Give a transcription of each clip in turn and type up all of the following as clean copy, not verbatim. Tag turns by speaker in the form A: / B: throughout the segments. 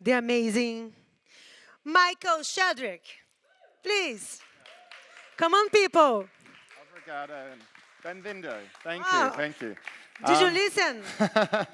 A: the amazing Sheldrick. Please, come on, people.
B: Obrigado and bem-vindo. Thank you,
A: Oh,
B: thank you.
A: did you
B: Um,
A: listen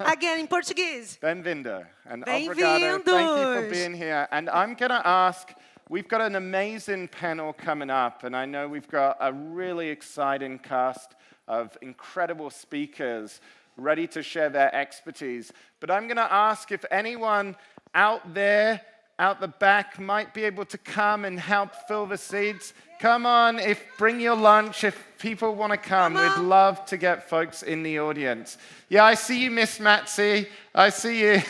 A: again in Portuguese?
B: Bem-vindo and obrigado. Thank you for
A: Bem-vindos.
B: being here. And I'm going to ask, we've got an amazing panel coming up, and I know we've got a really exciting cast of incredible speakers ready to share their expertise. But I'm going to ask if anyone out there, out the back, might be able to come and help fill the seats. Come on, bring your lunch if people want to come. We'd love to get folks in the audience. Yeah, I see you, Miss Matsy. I see you.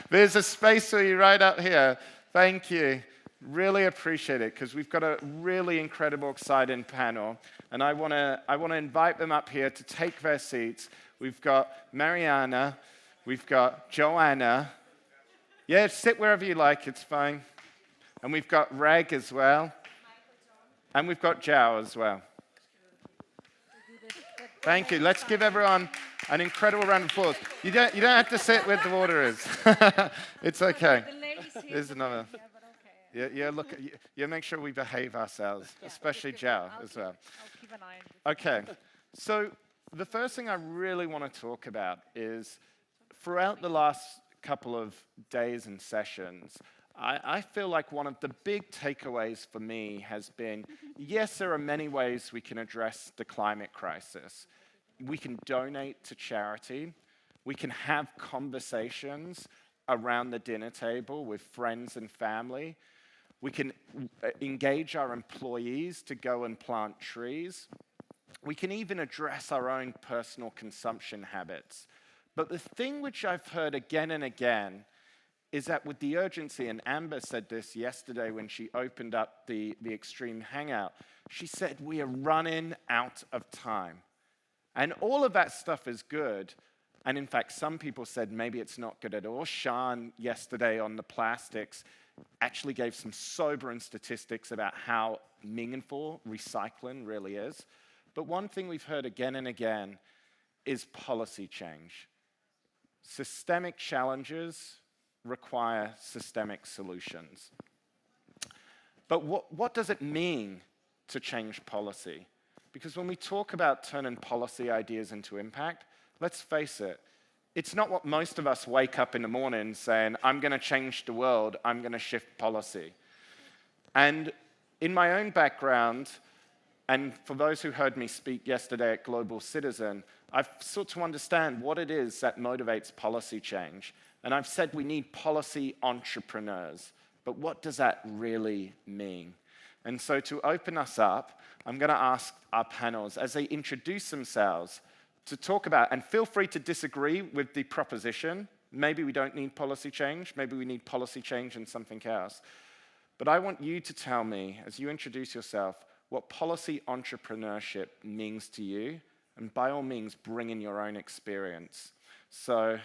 B: There's a space for you right up here. Thank you. Really appreciate it because we've got a really incredible, exciting panel, and I want to invite them up here to take their seats. We've got Mariana, we've got Joana. Yeah, sit wherever you like, it's fine. And we've got Reg as well. And we've got Zhao as well. Thank you. Let's give everyone an incredible round of applause. You don't have to sit where the water is. It's okay. There's another. Yeah, look, make sure we behave ourselves, especially Zhao as well.
C: I'll keep an eye on it.
B: Okay, so the first thing I really want to talk about is throughout the last couple of days and sessions, I feel like one of the big takeaways for me has been, yes, there are many ways we can address the climate crisis. We can donate to charity. We can have conversations around the dinner table with friends and family. We can engage our employees to go and plant trees. We can even address our own personal consumption habits. But the thing which I've heard again and again is that with the urgency, and Amber said this yesterday when she opened up the Extreme Hangout, she said, we are running out of time. And all of that stuff is good. And in fact, some people said maybe it's not good at all. Sean, yesterday on the plastics, actually gave some sobering statistics about how meaningful recycling really is. But one thing we've heard again and again is policy change. Systemic challenges require systemic solutions. But what does it mean to change policy? Because when we talk about turning policy ideas into impact, let's face it, it's not what most of us wake up in the morning saying, I'm going to change the world, I'm going to shift policy. And in my own background, and for those who heard me speak yesterday at Global Citizen, I've sought to understand what it is that motivates policy change. And I've said we need policy entrepreneurs. But what does that really mean? And so to open us up, I'm going to ask our panels, as they introduce themselves, to talk about, and feel free to disagree with the proposition. Maybe we don't need policy change. Maybe we need policy change and something else. But I want you to tell me, as you introduce yourself, what policy entrepreneurship means to you. And by all means, bring in your own experience. So,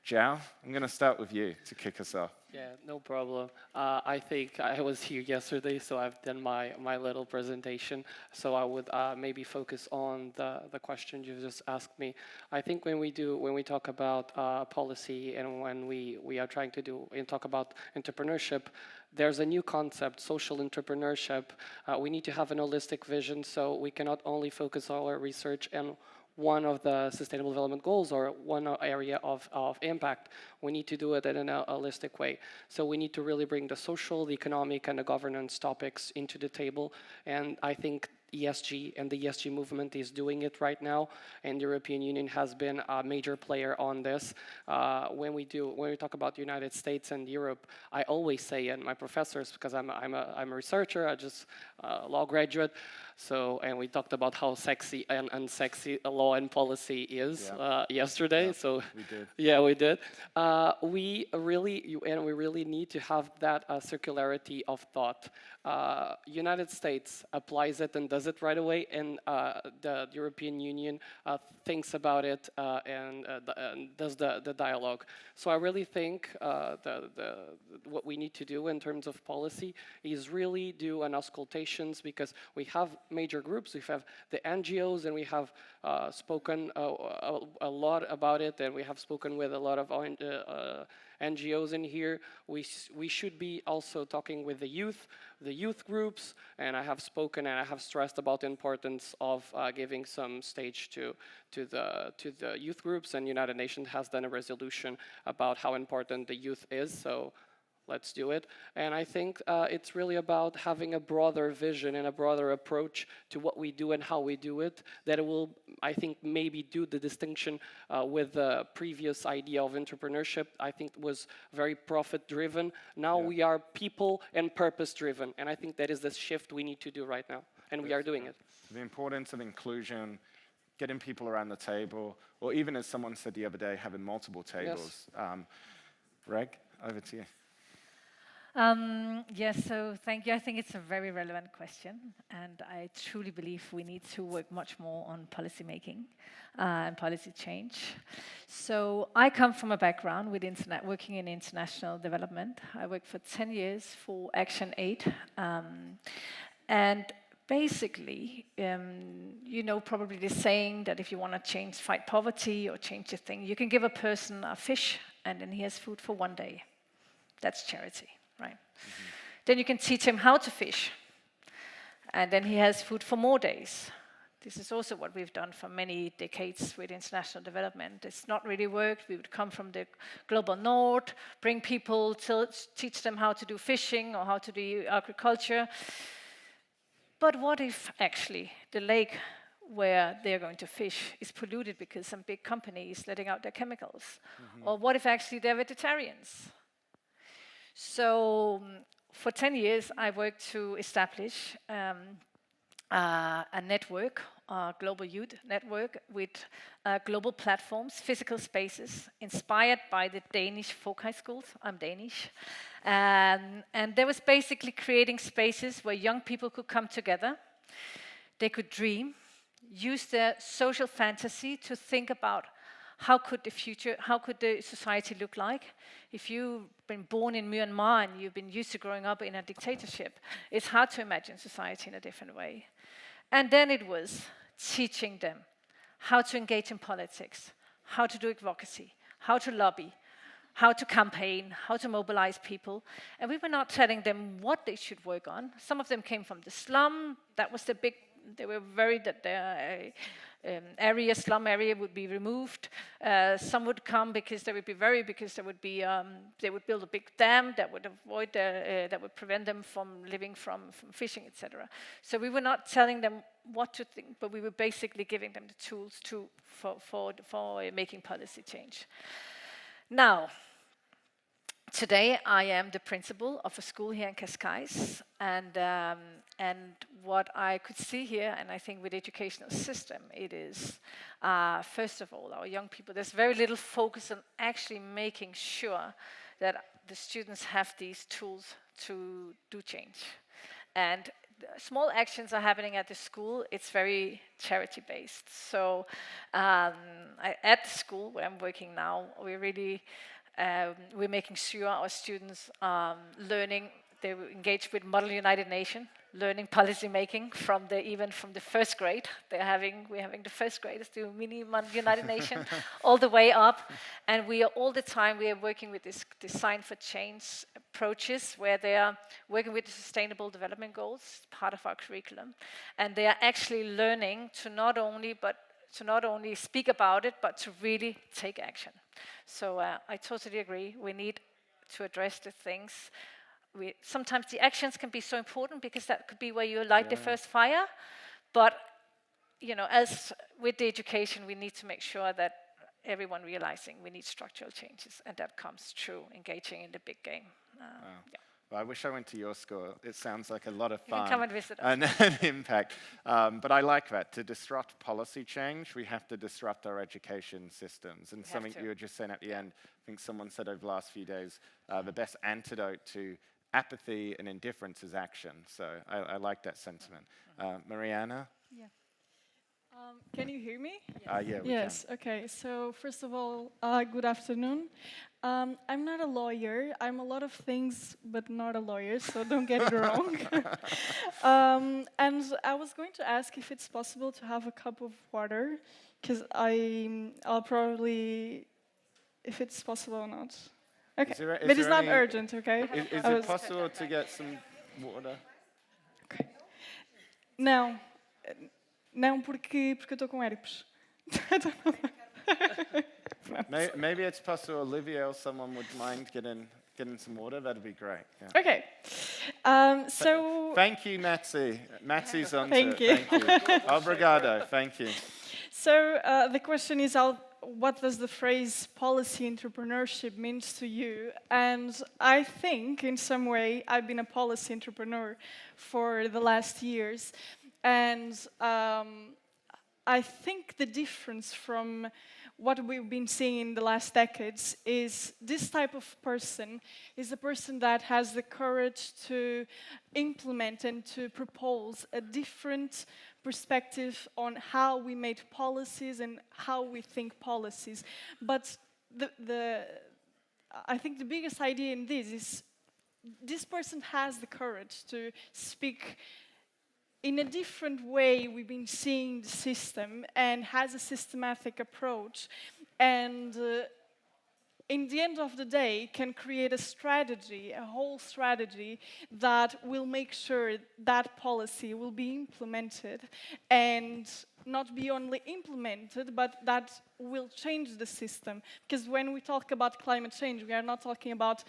B: Zhao, I'm going to start with you to kick us off.
D: Yeah, no problem. I think I was here yesterday, so I've done my little presentation. So I would maybe focus on the question you just asked me. I think when we talk about policy and when we are trying to talk about entrepreneurship, there's a new concept, social entrepreneurship. We need to have an holistic vision, so we cannot only focus our research on one of the Sustainable Development Goals or one area of impact. We need to do it in a holistic way. So we need to really bring the social, the economic, and the governance topics into the table. And I think ESG and the ESG movement is doing it right now, and the European Union has been a major player on this. When we talk about the United States and Europe, I always say, and my professors, because I'm a researcher, I just law graduate, and we talked about how sexy and unsexy law and policy is yesterday. Yeah, so
B: we did.
D: Yeah, we did. We really need to have that circularity of thought. United States applies it and does it right away, and the European Union thinks about it and does the dialogue. So I really think what we need to do in terms of policy is really do an auscultations, because we have major groups, we have the NGOs, and we have spoken a lot about it, and we have spoken with a lot of NGOs in here. We should be also talking with the youth groups, and I have spoken and I have stressed about the importance of giving some stage to the youth groups, and United Nations has done a resolution about how important the youth is, so let's do it. And I think it's really about having a broader vision and a broader approach to what we do and how we do it, that it will, I think, maybe do the distinction with the previous idea of entrepreneurship. I think it was very profit-driven. Now we are people and purpose-driven, and I think that is the shift we need to do right now, and we are doing it.
B: The importance of inclusion, getting people around the table, or even as someone said the other day, having multiple tables.
D: Yes.
B: Reg, over to you.
C: Yes, so thank you. I think it's a very relevant question, and I truly believe we need to work much more on policy making and policy change. So I come from a background with working in international development. I worked for 10 years for Action Aid, and basically, you know probably the saying that if you want to fight poverty or change a thing, you can give a person a fish, and then he has food for one day. That's charity. Right. Then you can teach him how to fish, and then he has food for more days. This is also what we've done for many decades with international development. It's not really worked. We would come from the global north, bring people to teach them how to do fishing or how to do agriculture. But what if actually the lake where they're going to fish is polluted because some big company is letting out their chemicals? Or what if actually they're vegetarians? So for 10 years, I worked to establish a network, a global youth network with global platforms, physical spaces, inspired by the Danish folk high schools. I'm Danish. And there was basically creating spaces where young people could come together. They could dream, use their social fantasy to think about how could the society look like? If you've been born in Myanmar and you've been used to growing up in a dictatorship, it's hard to imagine society in a different way. And then it was teaching them how to engage in politics, how to do advocacy, how to lobby, how to campaign, how to mobilize people. And we were not telling them what they should work on. Some of them came from the slum. That was the big, they were worried that their slum area would be removed. Some would come because they would be worried because they would build a big dam that would avoid that would prevent them from living from fishing, etc. So we were not telling them what to think, but we were basically giving them the tools for making policy change. Now, today I am the principal of a school here in Cascais, and what I could see here, and I think with the educational system, it is, first of all, our young people, there's very little focus on actually making sure that the students have these tools to do change. And small actions are happening at the school. It's very charity-based. So at the school where I'm working now, we're making sure our students are learning. They engage with Model United Nations, learning policy making even from the first grade. We're having the first graders do mini Model United Nations all the way up, and we are working with this design for change approaches where they are working with the Sustainable Development Goals, part of our curriculum, and they are actually learning to not only speak about it, but to really take action. So I totally agree. We need to address the things. Sometimes the actions can be so important because that could be where you light the first fire. But as with the education, we need to make sure that everyone realizing we need structural changes, and that comes through engaging in the big game.
B: Well, I wish I went to your school. It sounds like a lot of fun.
C: You can come and visit us.
B: And an impact. But I like that. To disrupt policy change, we have to disrupt our education systems. And something you were just saying at the end, I think someone said over the last few days, the best antidote to apathy and indifference is action. So I like that sentiment. Mariana?
E: Yeah. Can you hear me?
B: Yeah, we
E: Yes,
B: can.
E: okay. So first of all, good afternoon. I'm not a lawyer. I'm a lot of things, but not a lawyer, so don't get it wrong. And I was going to ask if it's possible to have a cup of water, because I'll probably, if it's possible or not. Okay,
B: Is there
E: but it's not
B: any-
E: urgent, okay?
B: Is
E: I
B: it
E: was-
B: possible to get some water?
E: Não. Não, porque eu estou com herpes.
B: Maybe it's possible Olivia or someone would mind getting some water. That'd be great. Yeah.
E: Okay. So,
B: Thank you, Matsi. Matsi's on
E: Thank
B: it.
E: you.
B: Thank you. Obrigado. Thank you.
E: so the question is, what does the phrase policy entrepreneurship means to you? And I think, in some way, I've been a policy entrepreneur for the last years. And I think the difference from what we've been seeing in the last decades is this type of person is a person that has the courage to implement and to propose a different perspective on how we make policies and how we think policies. But I think the biggest idea in this is this person has the courage to speak in a different way we've been seeing the system and has a systematic approach, and in the end of the day can create a strategy, a whole strategy that will make sure that policy will be implemented, and not be only implemented, but that will change the system. Because when we talk about climate change, we are not talking about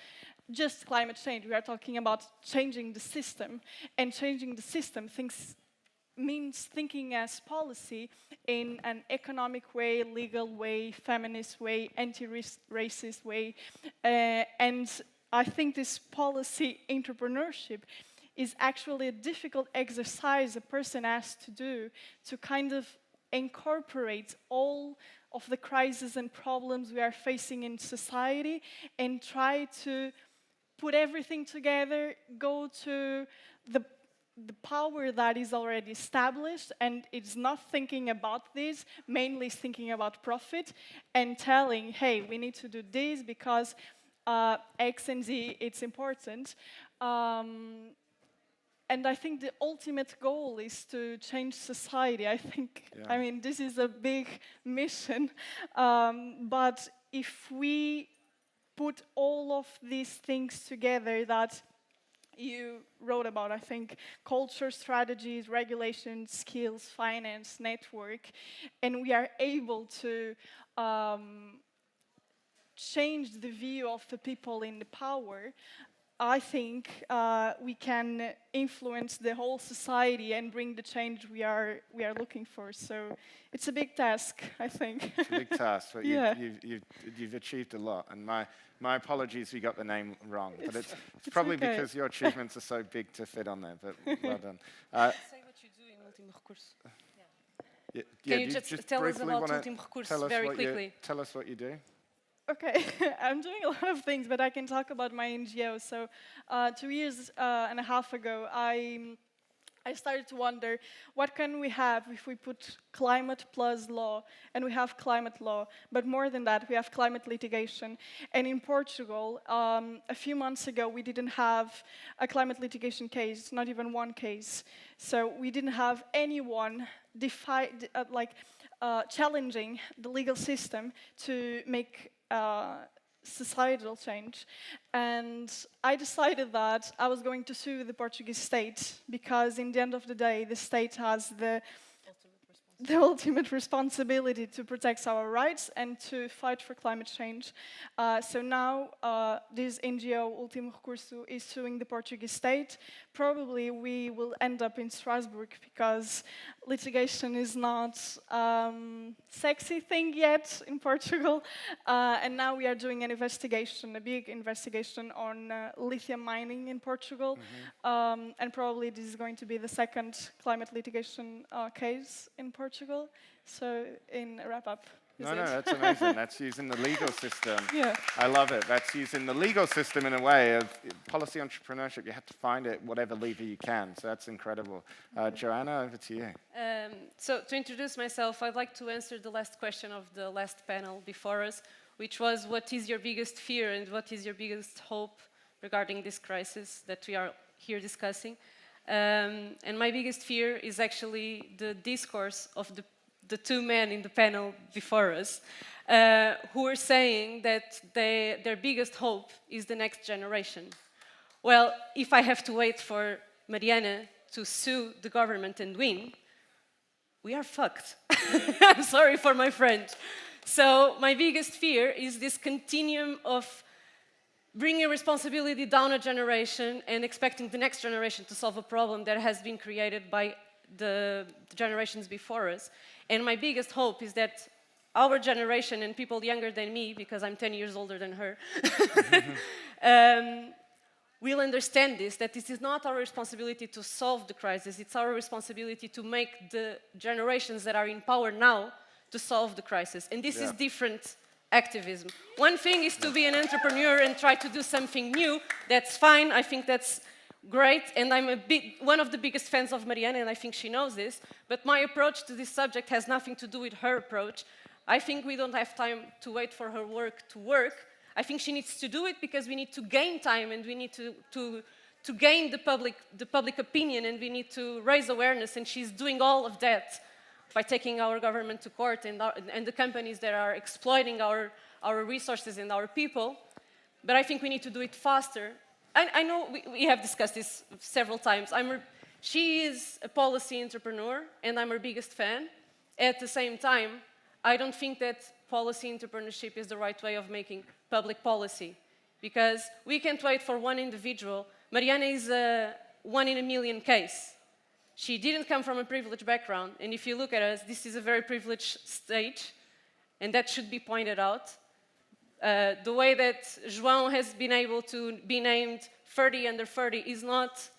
E: just climate change, we are talking about changing the system, and changing the system means thinking as policy in an economic way, legal way, feminist way, anti-racist way, and I think this policy entrepreneurship is actually a difficult exercise a person has to do to kind of incorporate all of the crises and problems we are facing in society and try to put everything together, go to the power that is already established, and it's not thinking about this, mainly it's thinking about profit, and telling, hey, we need to do this because X and Z, it's important. And I think the ultimate goal is to change society. I think, I mean, this is a big mission, but if we put all of these things together that you wrote about, I think, culture, strategies, regulations, skills, finance, network, and we are able to change the view of the people in the power, I think we can influence the whole society and bring the change we are looking for. So it's a big task, I think.
B: It's a big task, but
E: Yeah.
B: you've achieved a lot. And my apologies, we got the name wrong. But it's probably
E: okay.
B: because your achievements are so big to fit on there. But well done.
F: Say what you do in último recurso.
B: Yeah,
F: Can you
B: do
F: just tell us
B: briefly
F: about
B: wanna
F: último recurso
B: tell us
F: very
B: what you-
F: quickly?
B: Tell us what you do.
E: Okay, I'm doing a lot of things, but I can talk about my NGO. So 2 years and a half ago, I started to wonder, what can we have if we put climate plus law, and we have climate law, but more than that, we have climate litigation. And in Portugal, a few months ago, we didn't have a climate litigation case, not even one case. So we didn't have anyone challenging the legal system to make societal change. And I decided that I was going to sue the Portuguese state, because in the end of the day, the state has the ultimate responsibility to protect our rights and to fight for climate change. So now this NGO, Último Recurso, is suing the Portuguese state. Probably we will end up in Strasbourg, because litigation is not sexy thing yet in Portugal. And now we are doing an investigation, a big investigation on lithium mining in Portugal. And probably this is going to be the second climate litigation case in Portugal. So in a wrap-up.
B: No, that's amazing. That's using the legal system.
E: Yeah.
B: I love it. That's using the legal system in a way of policy entrepreneurship. You have to find it whatever lever you can. So that's incredible. Joana, over to you.
F: So to introduce myself, I'd like to answer the last question of the last panel before us, which was, what is your biggest fear and what is your biggest hope regarding this crisis that we are here discussing? And my biggest fear is actually the discourse of the two men in the panel before us. who are saying that their biggest hope is the next generation. Well, if I have to wait for Mariana to sue the government and win, we are fucked. I'm sorry for my French. So my biggest fear is this continuum of bringing responsibility down a generation and expecting the next generation to solve a problem that has been created by the generations before us. And my biggest hope is that our generation and people younger than me, because I'm 10 years older than her, will understand this, that this is not our responsibility to solve the crisis, it's our responsibility to make the generations that are in power now to solve the crisis. And this is different activism. One thing is to be an entrepreneur and try to do something new. That's fine, I think that's great, and I'm one of the biggest fans of Mariana, and I think she knows this, but my approach to this subject has nothing to do with her approach. I think we don't have time to wait for her work to work. I think she needs to do it because we need to gain time, and we need to gain the public opinion, and we need to raise awareness, and she's doing all of that by taking our government to court and the companies that are exploiting our resources and our people. But I think we need to do it faster. I know we have discussed this several times. She is a policy entrepreneur, and I'm her biggest fan. At the same time, I don't think that policy entrepreneurship is the right way of making public policy, because we can't wait for one individual. Mariana is a 1 in a million case. She didn't come from a privileged background, and if you look at us, this is a very privileged stage, and that should be pointed out. The way that João has been able to be named 30 under 30 is not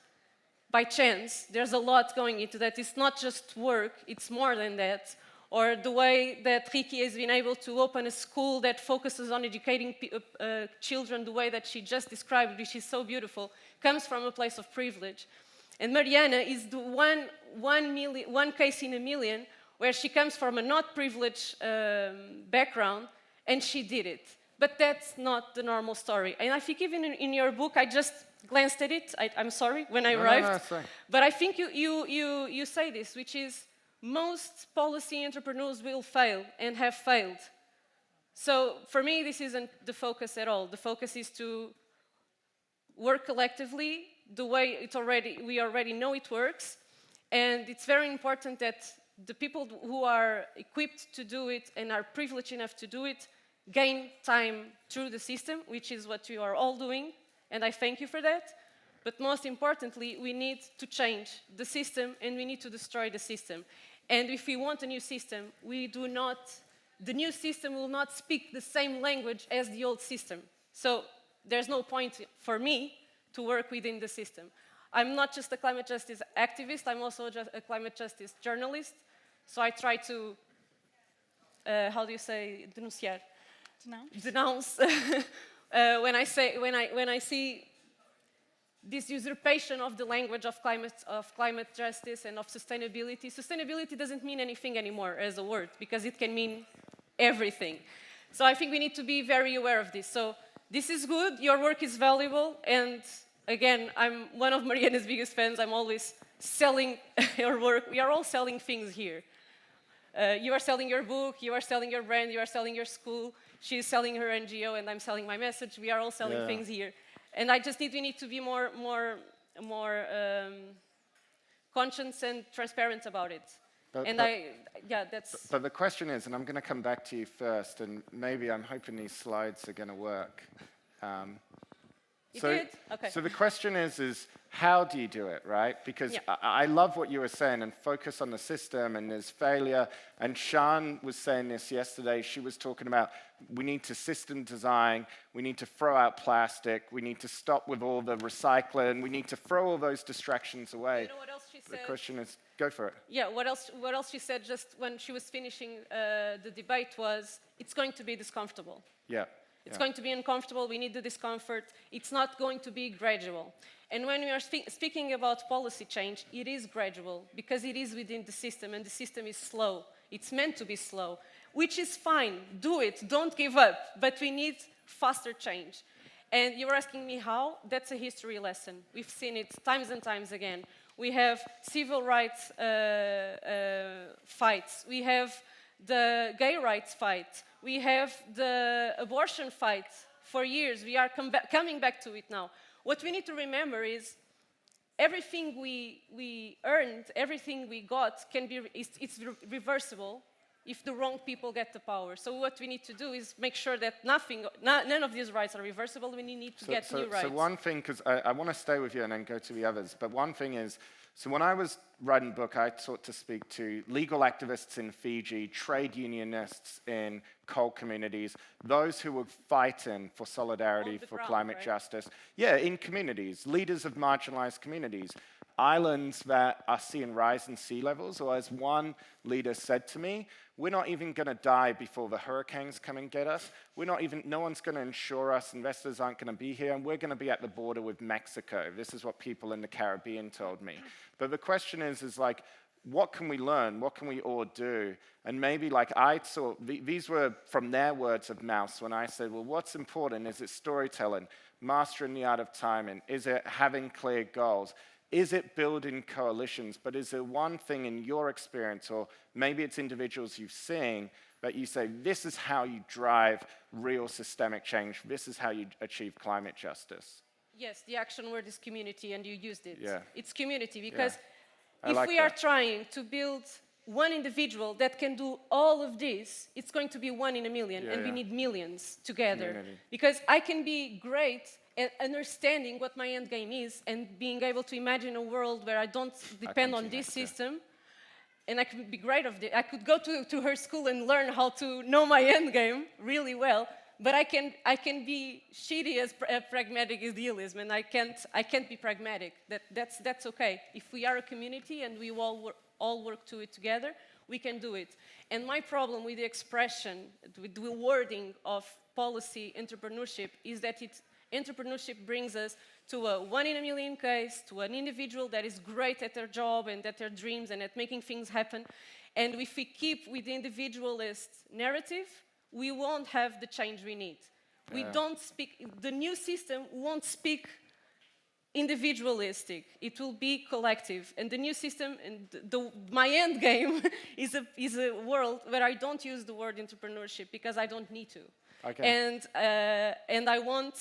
F: by chance. There's a lot going into that. It's not just work, it's more than that. Or the way that Rikke has been able to open a school that focuses on educating children the way that she just described, which is so beautiful, comes from a place of privilege. And Mariana is the one case in a million where she comes from a not privileged background, and she did it. But that's not the normal story. And I think even in your book, I just glanced at it. I'm sorry, when I arrived.
B: No,
F: but I think you say this, which is most policy entrepreneurs will fail and have failed. So for me, this isn't the focus at all. The focus is to work collectively the way we already know it works. And it's very important that the people who are equipped to do it and are privileged enough to do it gain time through the system, which is what you are all doing, and I thank you for that. But most importantly, we need to change the system, and we need to destroy the system. And if we want a new system, the new system will not speak the same language as the old system. So there's no point for me to work within the system. I'm not just a climate justice activist, I'm also just a climate justice journalist. So I try to, how do you say, denunciar? Denounce. When I see this usurpation of the language of climate justice and of sustainability. Sustainability doesn't mean anything anymore as a word, because it can mean everything. So I think we need to be very aware of this. So this is good, your work is valuable, and again, I'm one of Mariana's biggest fans. I'm always selling your work. We are all selling things here. You are selling your book, you are selling your brand, you are selling your school, she's selling her NGO, and I'm selling my message. We are all selling things here. And we need to be more conscious and transparent about it.
B: But the question is, and I'm going to come back to you first, and maybe I'm hoping these slides are going to work.
F: Did? Okay.
B: So the question is how do you do it, right? Because I love what you were saying, and focus on the system, and there's failure. And Sean was saying this yesterday. She was talking about we need to system design, we need to throw out plastic, we need to stop with all the recycling, we need to throw all those distractions away.
F: You know what else she said?
B: The question is, go for it.
F: Yeah, what else she said just when she was finishing the debate was, it's going to be discomfortable.
B: Yeah.
F: It's going to be uncomfortable, we need the discomfort. It's not going to be gradual. And when we are speaking about policy change, it is gradual, because it is within the system, and the system is slow. It's meant to be slow, which is fine. Do it, don't give up. But we need faster change. And you were asking me how? That's a history lesson. We've seen it times and times again. We have civil rights fights. We have the gay rights fight. We have the abortion fight for years. We are coming back to it now. What we need to remember is everything we earned, everything we got, it's reversible if the wrong people get the power. So what we need to do is make sure that none of these rights are reversible. We need to get new rights.
B: So one thing, because I want to stay with you and then go to the others, but one thing is, so when I was writing the book, I sought to speak to legal activists in Fiji, trade unionists in coal communities, those who were fighting for solidarity, for climate justice. Yeah, in communities, leaders of marginalized communities, islands that are seeing rise in sea levels, or as one leader said to me, we're not even going to die before the hurricanes come and get us. No one's going to insure us, investors aren't going to be here, and we're going to be at the border with Mexico. This is what people in the Caribbean told me. But the question is like, what can we learn? What can we all do? And maybe like I saw, these were from their words of mouth when I said, well, what's important? Is it storytelling, mastering the art of timing? Is it having clear goals? Is it building coalitions? But is there one thing in your experience, or maybe it's individuals you've seen, that you say, this is how you drive real systemic change, this is how you achieve climate justice?
F: Yes, the action word is community, and you used it.
B: Yeah.
F: It's community, because
B: if
F: we are trying to build one individual that can do all of this, it's going to be 1 in a million, and we need millions together.
B: Community.
F: Because I can be great at understanding what my end game is and being able to imagine a world where I don't depend on this system, and I could be great of it. I could go to her school and learn how to know my end game really well, but I can be shitty as pragmatic idealism, and I can't be pragmatic. That's okay. If we are a community and we all work to it together, we can do it. And my problem with the expression, with the wording of policy entrepreneurship, is that entrepreneurship brings us to a 1 in a million case, to an individual that is great at their job and at their dreams and at making things happen. And if we keep with the individualist narrative, we won't have the change we need. We don't speak, the new system won't speak individualistic, it will be collective. And the new system, and my end game is a world where I don't use the word entrepreneurship because I don't need to. Okay. And I won't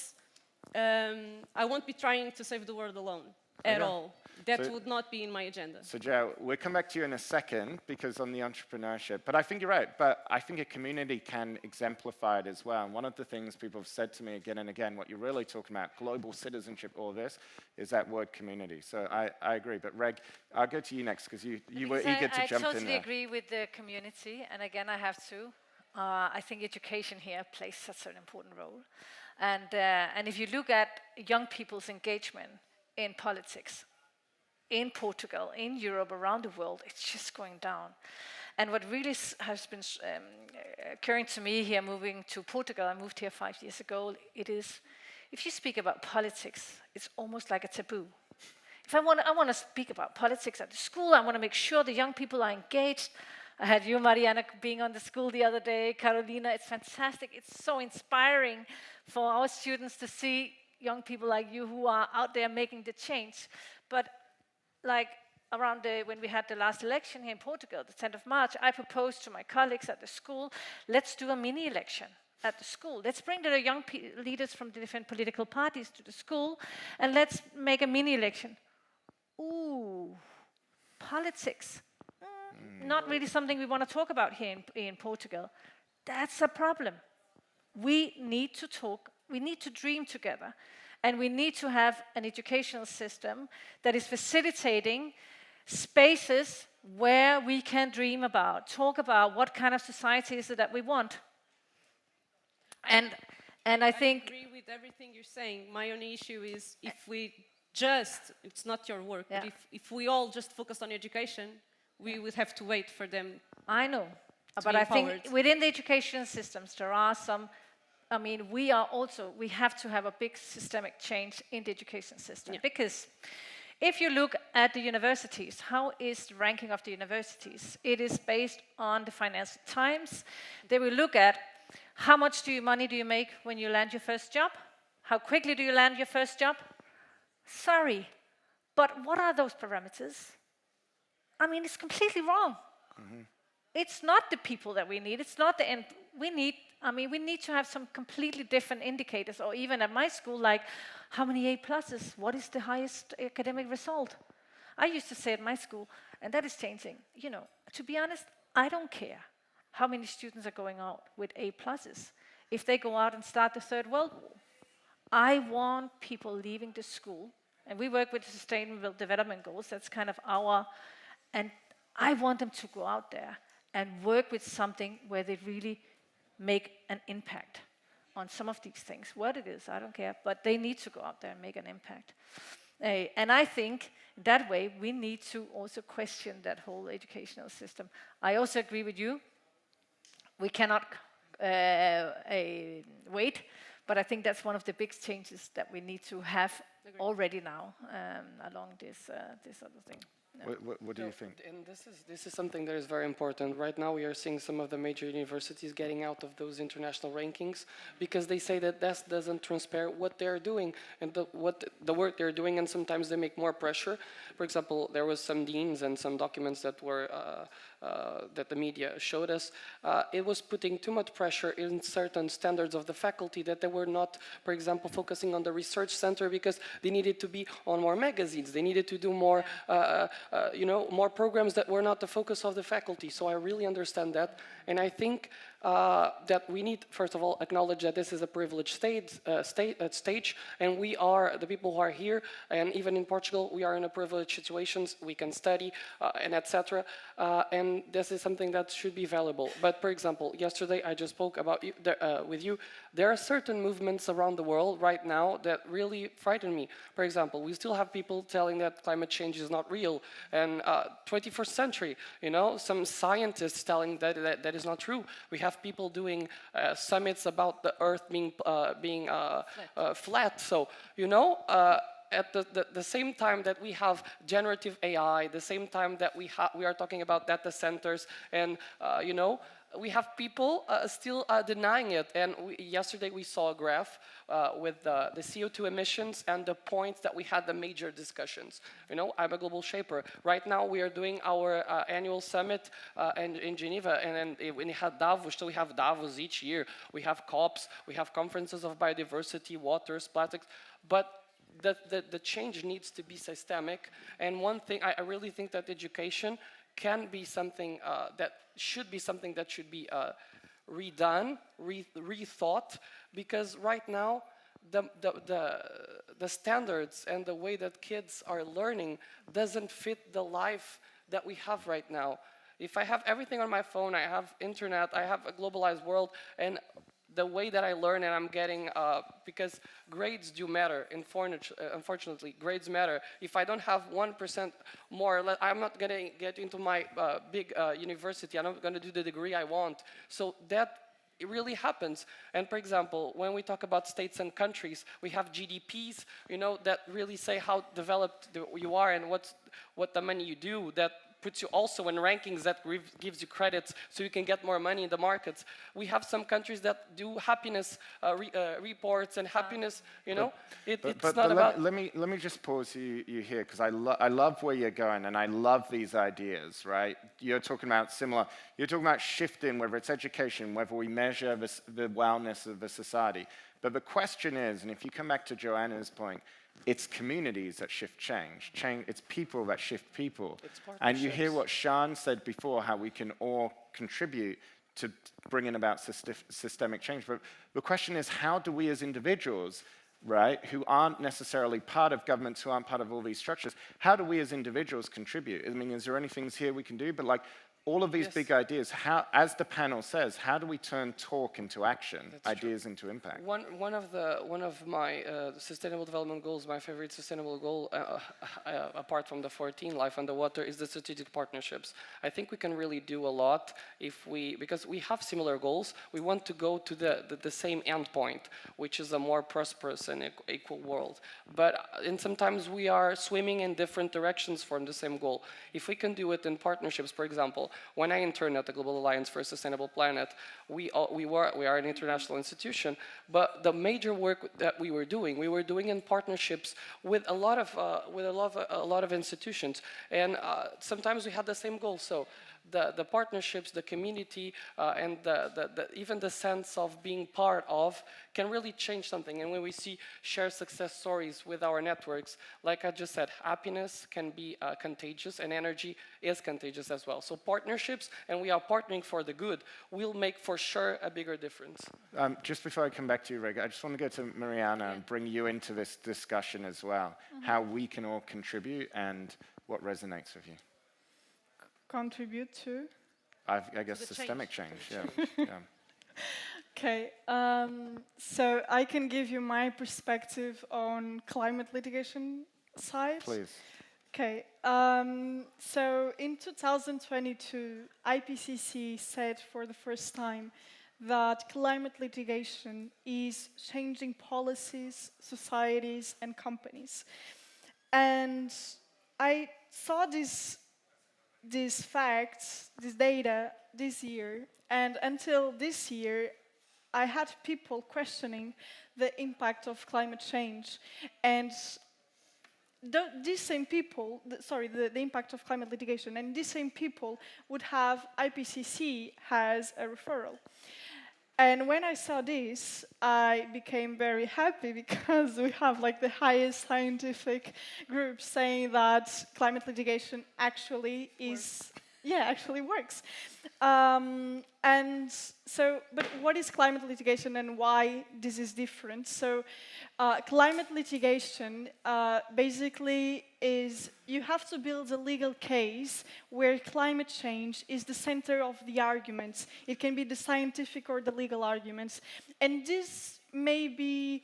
F: be trying to save the world alone at all. That would not be in my agenda. So
B: Joe, we'll come back to you in a second because on the entrepreneurship, but I think you're right, but I think a community can exemplify it as well. And one of the things people have said to me again and again, what you're really talking about, global citizenship, all this, is that word community. So I agree, but Reg, I'll go to you next because you were eager to jump in there.
C: I totally agree with the community, and again, I have to. I think education here plays such an important role. And if you look at young people's engagement in politics, in Portugal, in Europe, around the world, it's just going down. And what really has been occurring to me here, moving to Portugal, I moved here 5 years ago, it is, if you speak about politics, it's almost like a taboo. If I want to speak about politics at the school, I want to make sure the young people are engaged. I had you, Mariana, being on the school the other day, Carolina, it's fantastic. It's so inspiring for our students to see young people like you who are out there making the change. But like around when we had the last election here in Portugal, the 10th of March, I proposed to my colleagues at the school, let's do a mini election at the school. Let's bring the young leaders from the different political parties to the school, and let's make a mini election. Ooh, politics. Not really something we want to talk about here in Portugal. That's a problem. We need to talk, we need to dream together. And we need to have an educational system that is facilitating spaces where we can dream about, talk about what kind of society is it that we want. And I think...
F: I agree with everything you're saying. My only issue is if we just, it's not your work, but if we all just focus on education, we would have to wait for them.
C: I know, but I think within the education systems there are some, I mean, we have to have a big systemic change in the education system. Because if you look at the universities, how is the ranking of the universities? It is based on the Financial Times. They will look at how much money do you make when you land your first job? How quickly do you land your first job? Sorry, but what are those parameters? I mean, it's completely wrong. Mm-hmm. It's not the people that we need. It's not the end. We need I mean, we need to have some completely different indicators, or even at my school, like how many A pluses, what is the highest academic result? I used to say at my school, and that is changing, you know, to be honest, I don't care how many students are going out with A pluses. If they go out and start the Third World War, I want people leaving the school, and we work with Sustainable Development Goals, that's kind of our, and I want them to go out there and work with something where they really make an impact on some of these things. What it is, I don't care, but they need to go out there and make an impact. And I think that way we need to also question that whole educational system. I also agree with you. We cannot wait, but I think that's one of the big changes that we need to have already now along this other thing. No.
B: What do you think?
D: And this is something that is very important. Right now we are seeing some of the major universities getting out of those international rankings because they say that doesn't transparent what they're doing and the work they're doing, and sometimes they make more pressure. For example, there was some deans and some documents that were that the media showed us. It was putting too much pressure in certain standards of the faculty, that they were not, for example, focusing on the research center because they needed to be on more magazines. They needed to do more more programs that were not the focus of the faculty. So I really understand that. And I think that we need, first of all, acknowledge that this is a privileged stage, and we are, the people who are here, and even in Portugal, we are in a privileged situations, we can study, and etc. And this is something that should be valuable. But for example, yesterday I just spoke about with you, there are certain movements around the world right now that really frighten me. For example, we still have people telling that climate change is not real, and 21st century, some scientists telling that that is not true. We have people doing summits about the Earth being flat. So, at the same time that we have generative AI, the same time that we are talking about data centers, and we have people still denying it. And yesterday we saw a graph with the CO2 emissions and the points that we had the major discussions. I'm a global shaper. Right now we are doing our annual summit in Geneva, and then we had Davos, so we have Davos each year. We have COPs, we have conferences of biodiversity, waters, plastics, but the change needs to be systemic. And one thing, I really think that education can be something that should be redone, rethought, because right now the standards and the way that kids are learning doesn't fit the life that we have right now. If I have everything on my phone, I have internet, I have a globalized world, and the way that I learn, and I'm getting, because grades do matter, unfortunately, grades matter. If I don't have 1% more, I'm not gonna get into my big university, I'm not gonna do the degree I want. So that it really happens. And for example, when we talk about states and countries, we have GDPs, that really say how developed you are and what the money you do, that puts you also in rankings that gives you credits so you can get more money in the markets. We have some countries that do happiness reports and happiness, it's not about...
B: Let me just pause you here, because I love where you're going, and I love these ideas, right? You're talking about shifting, whether it's education, whether we measure the wellness of the society. But the question is, and if you come back to Joanna's point, it's communities that shift change. It's people that shift people. And you hear what Sean said before, how we can all contribute to bringing about systemic change. But the question is, how do we as individuals, right, who aren't necessarily part of governments, who aren't part of all these structures, how do we as individuals contribute? I mean, is there any things here we can do? But like, all of these big ideas, how, as the panel says, how do we turn talk into action, ideas into impact?
D: One of my sustainable development goals, my favorite sustainable goal, apart from the 14, life underwater, is the strategic partnerships. I think we can really do a lot because we have similar goals. We want to go to the same endpoint, which is a more prosperous and equal world. And sometimes we are swimming in different directions from the same goal. If we can do it in partnerships, for example, when I interned at the Global Alliance for a Sustainable Planet, we are an international institution, but the major work that we were doing in partnerships with a lot of institutions, and sometimes we had the same goal. So the partnerships, the community, and even the sense of being part of can really change something. And when we see shared success stories with our networks, like I just said, happiness can be contagious, and energy is contagious as well. So partnerships, and we are partnering for the good, will make for sure a bigger difference.
B: Just before I come back to you, Rikke, I just want to go to Mariana and bring you into this discussion as well, how we can all contribute and what resonates with you.
E: Contribute to?
B: I guess systemic change, yeah.
E: Okay, so I can give you my perspective on climate litigation side.
B: Please.
E: Okay, so in 2022, IPCC said for the first time that climate litigation is changing policies, societies, and companies. And I saw these facts, this data, this year, and until this year, I had people questioning the impact of climate change. And these same people, the impact of climate litigation, and these same people would have IPCC as a referral. And when I saw this, I became very happy because we have like the highest scientific group saying that climate litigation actually actually works. And so, but what is climate litigation and why this is different? So, climate litigation basically is you have to build a legal case where climate change is the center of the arguments. It can be the scientific or the legal arguments. And this may be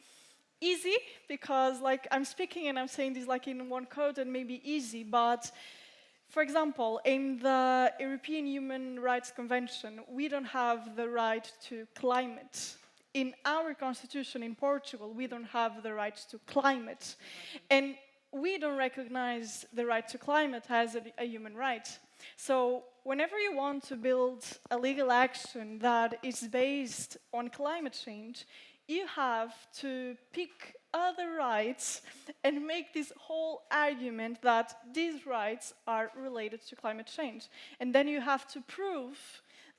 E: easy because like I'm speaking and I'm saying this like in one quote and maybe easy, but for example, in the European Human Rights Convention, we don't have the right to climate. In our constitution in Portugal, we don't have the right to climate. And we don't recognize the right to climate as a human right. So whenever you want to build a legal action that is based on climate change, you have to pick other rights and make this whole argument that these rights are related to climate change. And then you have to prove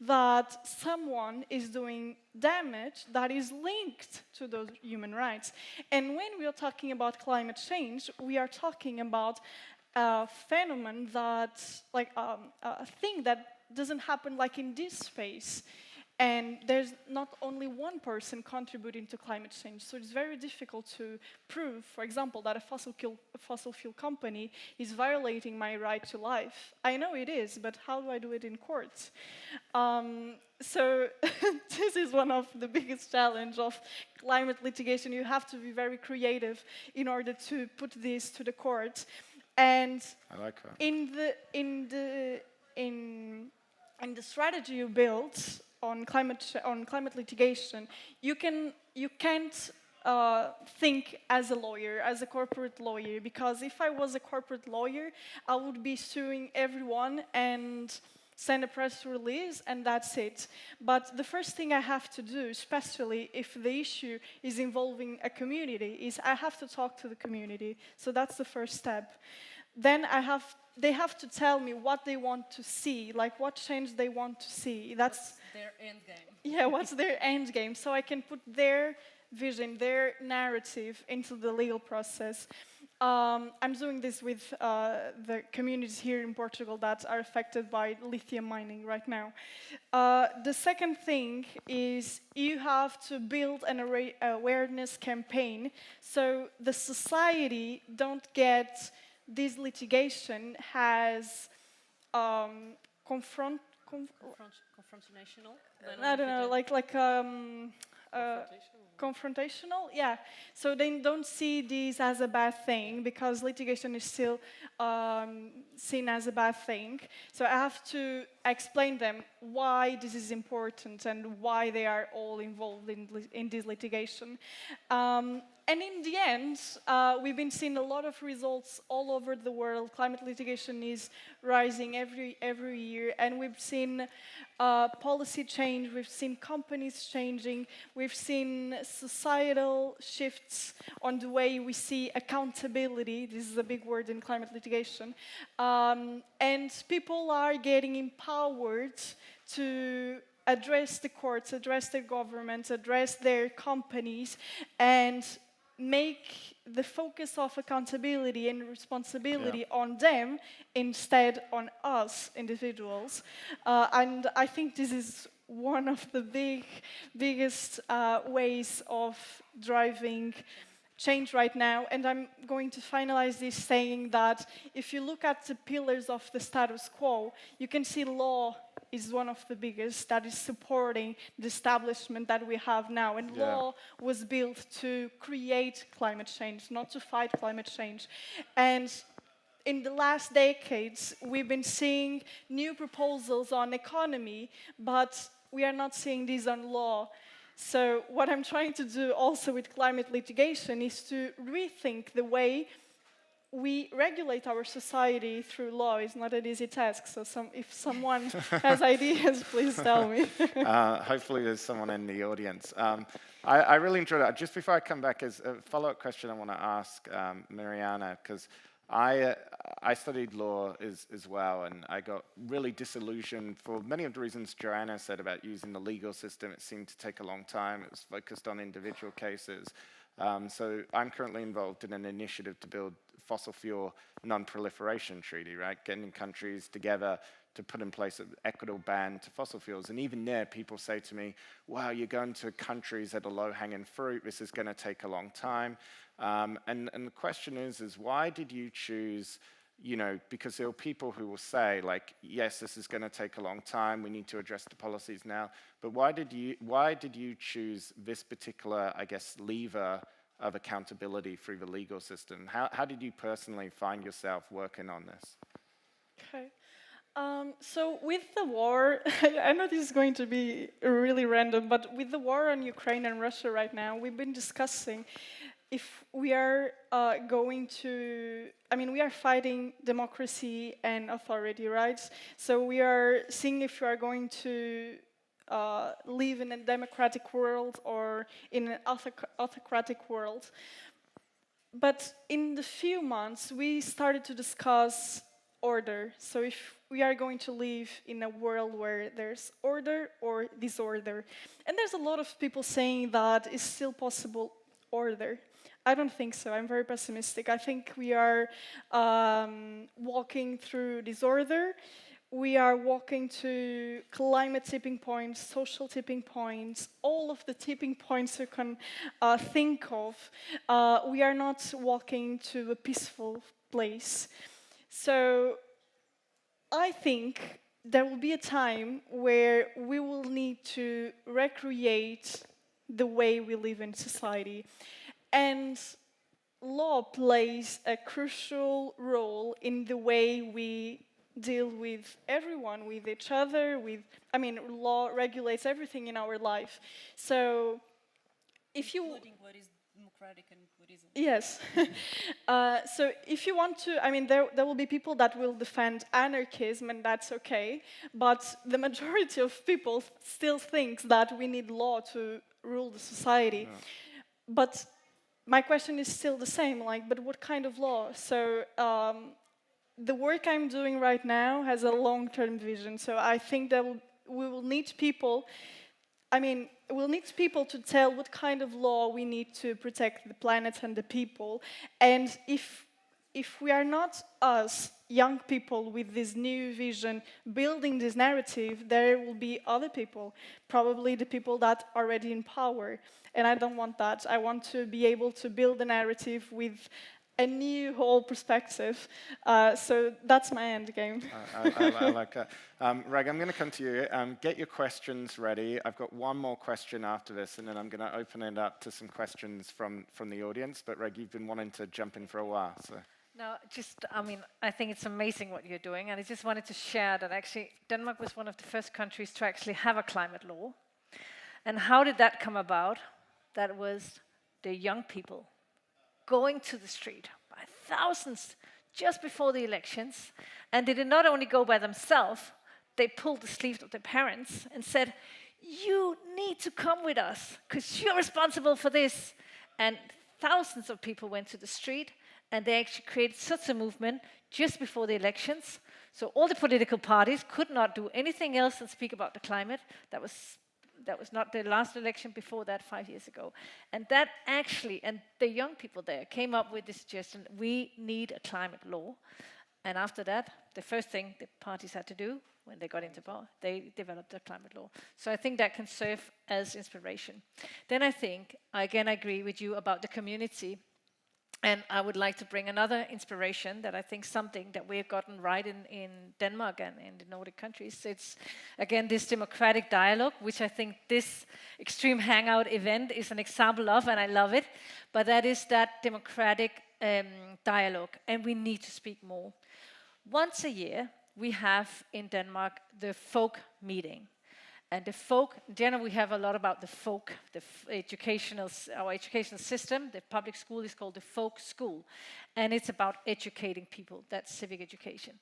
E: that someone is doing damage that is linked to those human rights. And when we are talking about climate change, we are talking about a phenomenon that, like a thing that doesn't happen like in this space. And there's not only one person contributing to climate change, so it's very difficult to prove, for example, that a fossil fuel company is violating my right to life. I know it is, but how do I do it in court? So this is one of the biggest challenges of climate litigation. You have to be very creative in order to put this to the court. And
B: I like that.
E: In the strategy you built on climate litigation, you can't think as a lawyer, as a corporate lawyer, because if I was a corporate lawyer, I would be suing everyone and send a press release and that's it. But the first thing I have to do, especially if the issue is involving a community, is I have to talk to the community. So that's the first step. Then they have to tell me what they want to see, like what change they want to see. That's
F: their end game.
E: Yeah, what's their end game? So I can put their vision, their narrative into the legal process. I'm doing this with the communities here in Portugal that are affected by lithium mining right now. The second thing is you have to build an awareness campaign so the society don't get this litigation has
F: Confrontational?
E: I don't know, confrontational, yeah. So they don't see this as a bad thing because litigation is still seen as a bad thing. So I have to explain them why this is important and why they are all involved in this litigation. And in the end, we've been seeing a lot of results all over the world. Climate litigation is rising every year, and we've seen policy change, we've seen companies changing, we've seen societal shifts on the way we see accountability. This is a big word in climate litigation. And people are getting empowered to address the courts, address their governments, address their companies, and make the focus of accountability and responsibility on them instead on us individuals. And I think this is one of the biggest ways of driving change right now. And I'm going to finalize this saying that if you look at the pillars of the status quo, you can see law is one of the biggest that is supporting the establishment that we have now. And law was built to create climate change, not to fight climate change. And in the last decades, we've been seeing new proposals on economy, but we are not seeing these on law. So what I'm trying to do also with climate litigation is to rethink the way we regulate our society through law. It's not an easy task, so if someone has ideas, please tell me.
B: Hopefully there's someone in the audience. I really enjoyed it. Just before I come back, as a follow-up question I want to ask Mariana, because I studied law as well, and I got really disillusioned for many of the reasons Joana said about using the legal system. It seemed to take a long time. It was focused on individual cases. So I'm currently involved in an initiative to build fossil fuel non-proliferation treaty, right? Getting countries together to put in place an equitable ban to fossil fuels. And even there, people say to me, wow, you're going to countries that are low-hanging fruit. This is going to take a long time. And the question is why did you choose, because there are people who will say, like, yes, this is going to take a long time. We need to address the policies now. But why did you choose this particular, I guess, lever of accountability through the legal system? How did you personally find yourself working on this?
E: Okay. So with the war, I know this is going to be really random, but with the war on Ukraine and Russia right now, we've been discussing if we are we are fighting democracy and authority, right? So we are seeing if we are going to live in a democratic world or in an autocratic world. But in the few months, we started to discuss order. So if we are going to live in a world where there's order or disorder. And there's a lot of people saying that it's still possible order. I don't think so. I'm very pessimistic. I think we are walking through disorder. We are walking to climate tipping points, social tipping points, all of the tipping points you can think of. We are not walking to a peaceful place. So I think there will be a time where we will need to recreate the way we live in society. And law plays a crucial role in the way we deal with everyone, with each other, law regulates everything in our life. So if you...
G: Including what is democratic and what isn't.
E: Yes. So if you want to, there will be people that will defend anarchism, and that's okay, but the majority of people still think that we need law to rule the society. Yeah. But my question is still the same, but what kind of law? So the work I'm doing right now has a long-term vision, so I think that we will need people, we'll need people to tell what kind of law we need to protect the planet and the people. And if we are not us, young people with this new vision, building this narrative, there will be other people, probably the people that are already in power. And I don't want that. I want to be able to build a narrative with a new whole perspective. So that's my end game.
B: I like that. Reg, I'm going to come to you. Get your questions ready. I've got one more question after this, and then I'm going to open it up to some questions from the audience. But Reg, you've been wanting to jump in for a while. So.
C: No, just, I mean, I think it's amazing what you're doing, and I just wanted to share that actually Denmark was one of the first countries to actually have a climate law. And how did that come about? That was the young people going to the street by thousands just before the elections, and they did not only go by themselves, they pulled the sleeve of their parents and said, you need to come with us, because you're responsible for this. And thousands of people went to the street, and they actually created such a movement just before the elections. So all the political parties could not do anything else than speak about the climate. That was not the last election before that 5 years ago. And that actually, and the young people there came up with the suggestion, we need a climate law. And after that, the first thing the parties had to do when they got into power, they developed a climate law. So I think that can serve as inspiration. Then I think, again, I agree with you about the community. And I would like to bring another inspiration that I think something that we have gotten right in Denmark and in the Nordic countries. It's, again, this democratic dialogue, which I think this Extreme Hangout event is an example of, and I love it. But that is that democratic dialogue, and we need to speak more. Once a year, we have in Denmark the folk meeting. And the folk, in general, we have a lot about the folk, our educational system. The public school is called the folk school. And it's about educating people. That's civic education.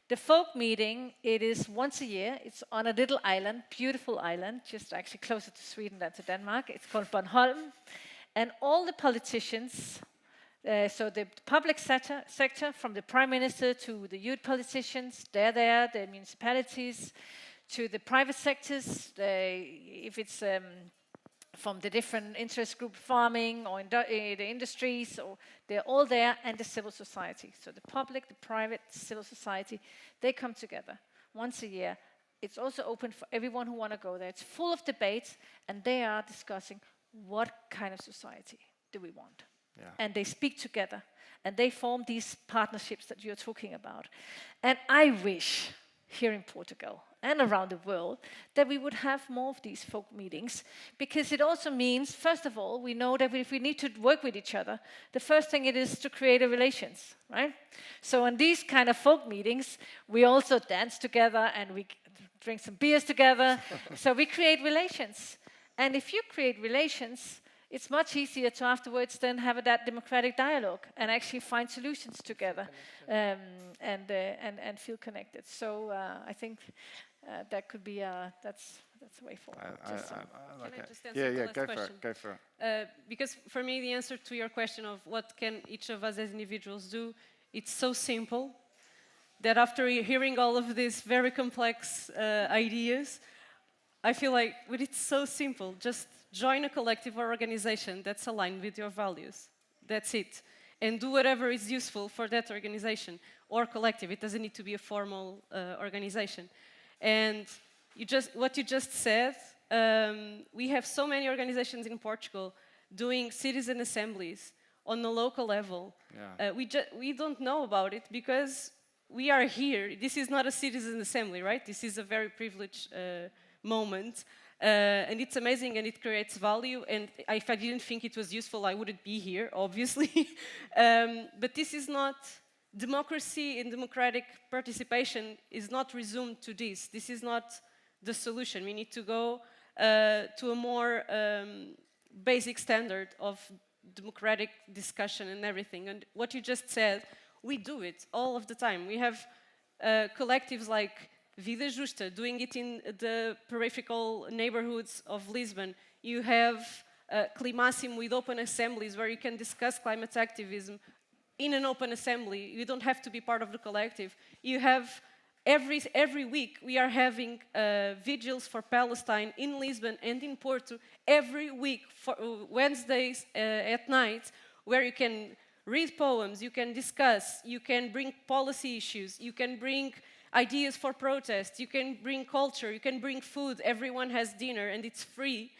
C: The folk meeting, it is once a year. It's on a little island, beautiful island, just actually closer to Sweden than to Denmark. It's called Bornholm. And all the politicians, so the public sector, from the prime minister to the youth politicians, they're there, the municipalities, to the private sectors, if it's from the different interest group, farming or the industries, or they're all there, and the civil society. So the public, the private, civil society, they come together once a year. It's also open for everyone who want to go there. It's full of debates, and they are discussing what kind of society do we want. Yeah. And they speak together, and they form these partnerships that you're talking about. And I wish, here in Portugal and around the world, that we would have more of these folk meetings, because it also means, first of all, we know that if we need to work with each other, the first thing it is to create a relations, right? So in these kind of folk meetings, we also dance together and we drink some beers together. So we create relations. And if you create relations, it's much easier to afterwards then have that democratic dialogue and actually find solutions together and feel connected. So I think that could be that's the way forward.
B: I like
F: Can I
B: it.
F: just answer the last question?
B: Go for it.
F: Because for me, the answer to your question of what can each of us as individuals do, it's so simple that after hearing all of these very complex ideas, I feel like, but it's so simple. Just join a collective or organization that's aligned with your values. That's it. And do whatever is useful for that organization or collective. It doesn't need to be a formal organization. And what you just said, we have so many organizations in Portugal doing citizen assemblies on the local level. Yeah. We don't know about it because we are here. This is not a citizen assembly, right? This is a very privileged moment. And it's amazing and it creates value. And if I didn't think it was useful, I wouldn't be here, obviously. But this is not, democracy and democratic participation is not resumed to this. This is not the solution. We need to go to a more basic standard of democratic discussion and everything. And what you just said, we do it all of the time. We have collectives like Vida Justa, doing it in the peripheral neighborhoods of Lisbon. You have Climáximo with open assemblies where you can discuss climate activism in an open assembly. You don't have to be part of the collective. You have, every week, we are having vigils for Palestine in Lisbon and in Porto, every week, for Wednesdays at night, where you can read poems, you can discuss, you can bring policy issues, you can bring ideas for protest, you can bring culture, you can bring food, everyone has dinner and it's free.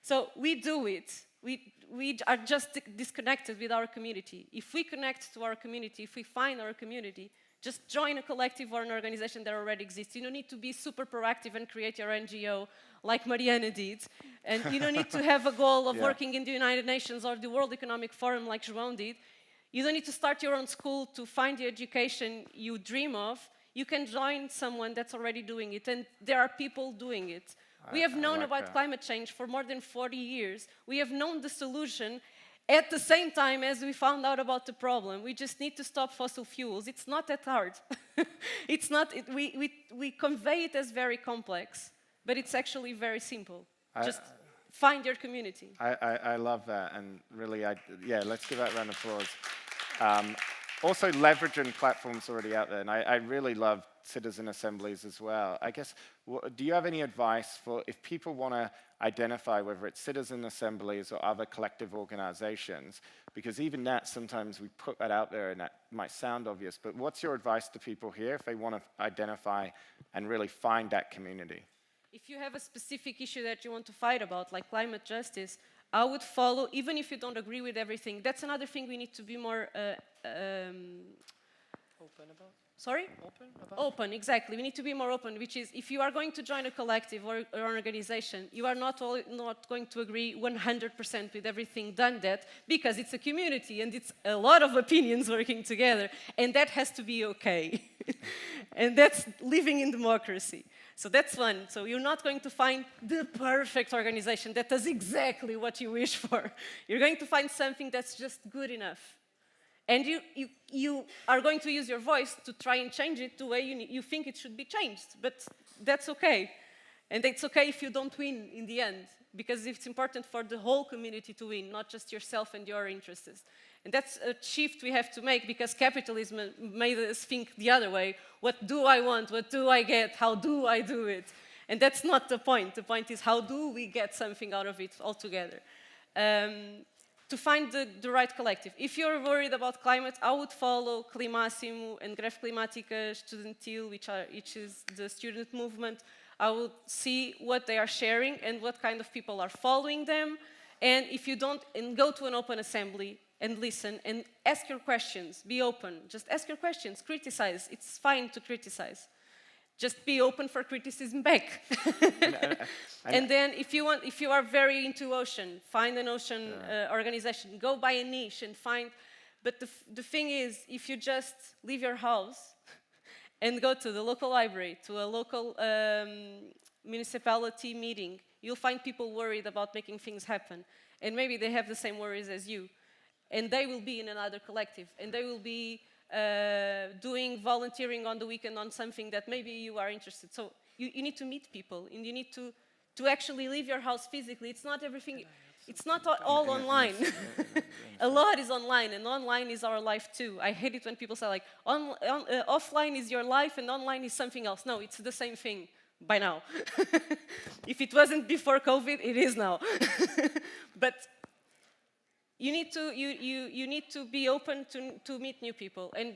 F: So we do it. We are just disconnected with our community. If we connect to our community, if we find our community, just join a collective or an organization that already exists. You don't need to be super proactive and create your NGO like Mariana did. And you don't need to have a goal of working in the United Nations or the World Economic Forum like João did. You don't need to start your own school to find the education you dream of. You can join someone that's already doing it, and there are people doing it. We have known about climate change for more than 40 years. We have known the solution at the same time as we found out about the problem. We just need to stop fossil fuels. It's not that hard. It's not, we convey it as very complex, but it's actually very simple. Just find your community.
B: I love that, and really, yeah, let's give that a round of applause. Also, leveraging platforms already out there, and I really love citizen assemblies as well. I guess, do you have any advice for if people want to identify whether it's citizen assemblies or other collective organizations? Because even that, sometimes we put that out there and that might sound obvious, but what's your advice to people here if they want to identify and really find that community?
F: If you have a specific issue that you want to fight about, like climate justice, I would follow, even if you don't agree with everything. That's another thing we need to be more
D: Open about?
F: Sorry?
D: Open about?
F: Open, exactly. We need to be more open, which is if you are going to join a collective or an organization, you are not going to agree 100% with everything done that, because it's a community and it's a lot of opinions working together, and that has to be okay. And that's living in democracy. So that's one. So you're not going to find the perfect organization that does exactly what you wish for. You're going to find something that's just good enough. And you are going to use your voice to try and change it the way you think it should be changed. But that's okay. And it's okay if you don't win in the end, because it's important for the whole community to win, not just yourself and your interests. And that's a shift we have to make, because capitalism made us think the other way. What do I want? What do I get? How do I do it? And that's not the point. The point is, how do we get something out of it altogether? To find the right collective. If you're worried about climate, I would follow Climáximo and Greve Climática Estudantil, which is the student movement. I would see what they are sharing and what kind of people are following them. And if you don't, and go to an open assembly and listen and ask your questions. Be open. Just ask your questions. Criticize. It's fine to criticize. Just be open for criticism back. And then if you are very into ocean, find an ocean organization. Go by a niche and find. But the thing is, if you just leave your house and go to the local library, to a local municipality meeting, you'll find people worried about making things happen. And maybe they have the same worries as you. And they will be in another collective. And they will be doing volunteering on the weekend on something that maybe you are interested. So you need to meet people, and you need to actually leave your house physically. It's not everything, it's not all online. A lot is online, and online is our life too. I hate it when people say like, offline is your life and online is something else. No, it's the same thing by now. If it wasn't before COVID, it is now. But you need to be open to meet new people. And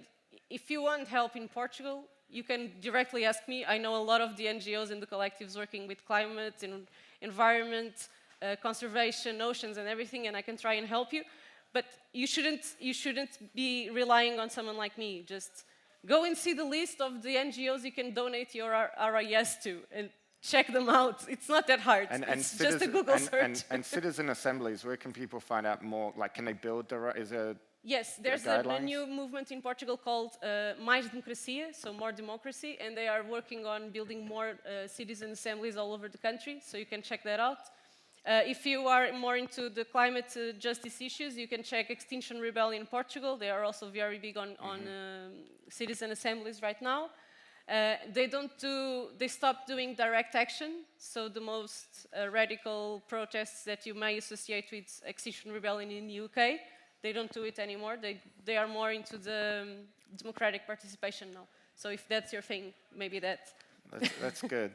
F: if you want help in Portugal, you can directly ask me. I know a lot of the NGOs and the collectives working with climate and environment, conservation, oceans and everything, and I can try and help you. But you shouldn't be relying on someone like me. Just go and see the list of the NGOs you can donate your RIS to, and check them out. It's not that hard. It's just a Google search.
B: And citizen assemblies, where can people find out more? Like, can they build
F: Yes, there's a new movement in Portugal called Mais Democracia, so more democracy, and they are working on building more citizen assemblies all over the country, so you can check that out. If you are more into the climate justice issues, you can check Extinction Rebellion Portugal. They are also very big on citizen assemblies right now. They stopped doing direct action, so the most radical protests that you may associate with Extinction Rebellion in the UK, they don't do it anymore. They are more into the democratic participation now. So if that's your thing, maybe that's
B: good.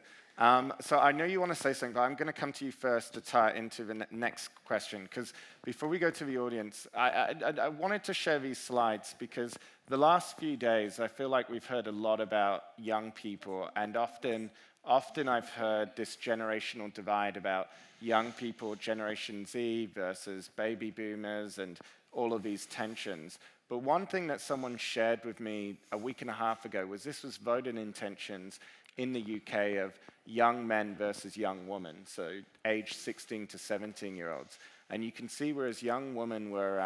B: So I know you want to say something, but I'm going to come to you first to tie it into the next question, because before we go to the audience, I wanted to share these slides because the last few days I feel like we've heard a lot about young people, and often I've heard this generational divide about young people, Generation Z versus baby boomers, and all of these tensions. But one thing that someone shared with me a week and a half ago was this was voting intentions in the UK of young men versus young women, so age 16 to 17-year-olds. And you can see whereas young women were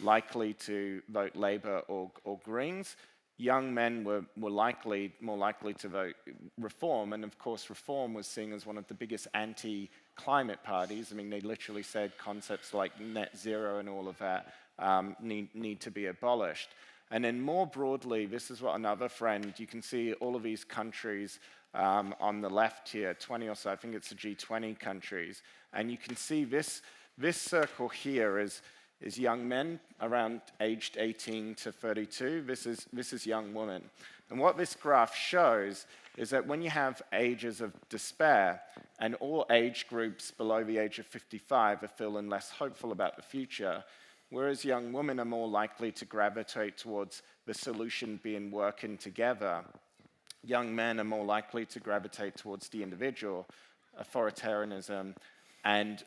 B: likely to vote Labour or Greens. Young men were more likely to vote Reform, and of course Reform was seen as one of the biggest anti-climate parties. I mean, they literally said concepts like net zero and all of that need to be abolished. And then more broadly, this is what another friend, you can see all of these countries on the left here, 20 or so, I think it's the G20 countries, and you can see this circle here is young men around aged 18 to 32. This is young women. And what this graph shows is that when you have ages of despair, and all age groups below the age of 55 are feeling less hopeful about the future, whereas young women are more likely to gravitate towards the solution being working together, young men are more likely to gravitate towards the individual, authoritarianism, and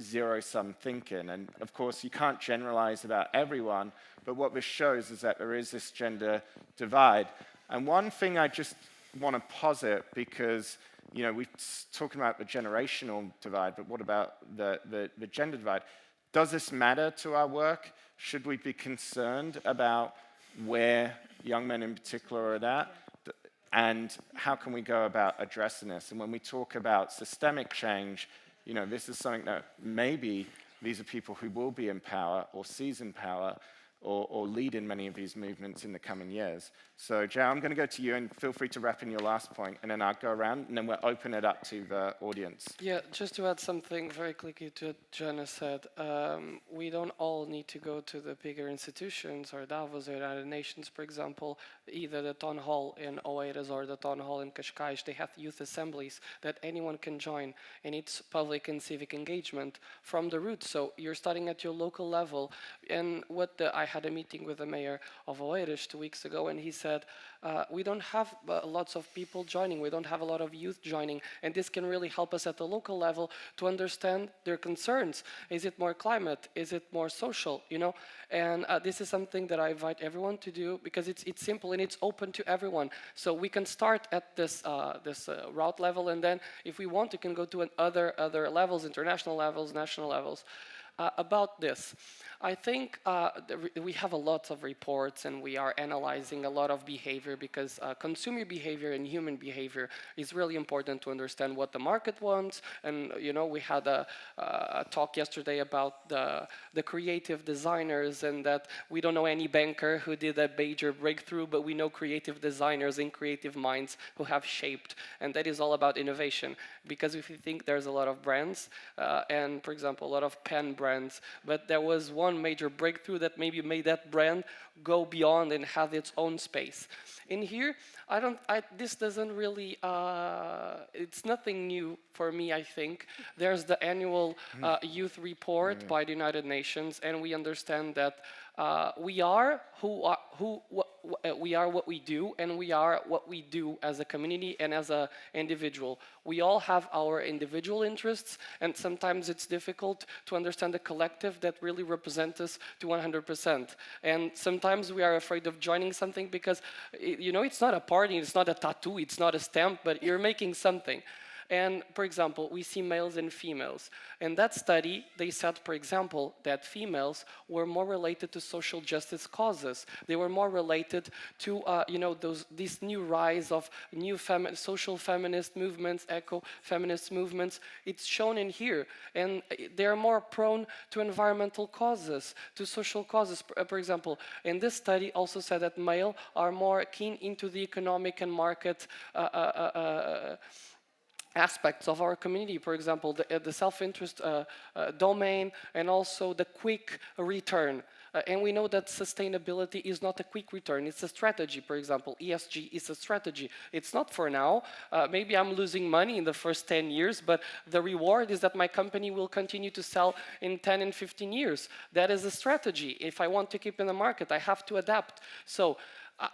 B: zero-sum thinking. And of course, you can't generalize about everyone, but what this shows is that there is this gender divide. And one thing I just want to posit, because we're talking about the generational divide, but what about the gender divide? Does this matter to our work? Should we be concerned about where young men in particular are at? And how can we go about addressing this? And when we talk about systemic change, this is something that maybe these are people who will be in power or seize in power or lead in many of these movements in the coming years. So, Jay, I'm going to go to you, and feel free to wrap in your last point, and then I'll go around, and then we'll open it up to the audience.
D: Yeah, just to add something very quickly to what Joana said, we don't all need to go to the bigger institutions or Davos or United Nations, for example. Either the town hall in Oeiras or the town hall in Cascais, they have youth assemblies that anyone can join, and it's public and civic engagement from the roots. So you're starting at your local level, and I had a meeting with the mayor of Oeiras 2 weeks ago, and he said, we don't have lots of people joining, we don't have a lot of youth joining, and this can really help us at the local level to understand their concerns. Is it more climate? Is it more social? And this is something that I invite everyone to do, because it's simple and it's open to everyone. So we can start at this route level, and then if we want, we can go to other levels, international levels, national levels. About this, I think we have a lot of reports, and we are analyzing a lot of behavior, because consumer behavior and human behavior is really important to understand what the market wants. And we had a talk yesterday about the creative designers, and that we don't know any banker who did a major breakthrough, but we know creative designers and creative minds who have shaped, and that is all about innovation. Because if you think, there's a lot of brands, and for example, a lot of pen brands, but there was one major breakthrough that maybe made that brand go beyond and have its own space. In here, this doesn't really, it's nothing new for me, I think. There's the annual youth report by the United Nations, and we understand that we are we are what we do, and we are what we do as a community and as an individual. We all have our individual interests, and sometimes it's difficult to understand the collective that really represents us to 100%. And sometimes we are afraid of joining something because, it's not a party, it's not a tattoo, it's not a stamp, but you're making something. And, for example, we see males and females. In that study, they said, for example, that females were more related to social justice causes. They were more related to, this new rise of new social feminist movements, eco-feminist movements. It's shown in here. And they're more prone to environmental causes, to social causes. For example, in this study also said that males are more keen into the economic and market aspects of our community, for example, the self-interest domain, and also the quick return. And we know that sustainability is not a quick return, it's a strategy. For example, ESG is a strategy. It's not for now. Maybe I'm losing money in the first 10 years, but the reward is that my company will continue to sell in 10 and 15 years. That is a strategy. If I want to keep in the market, I have to adapt. So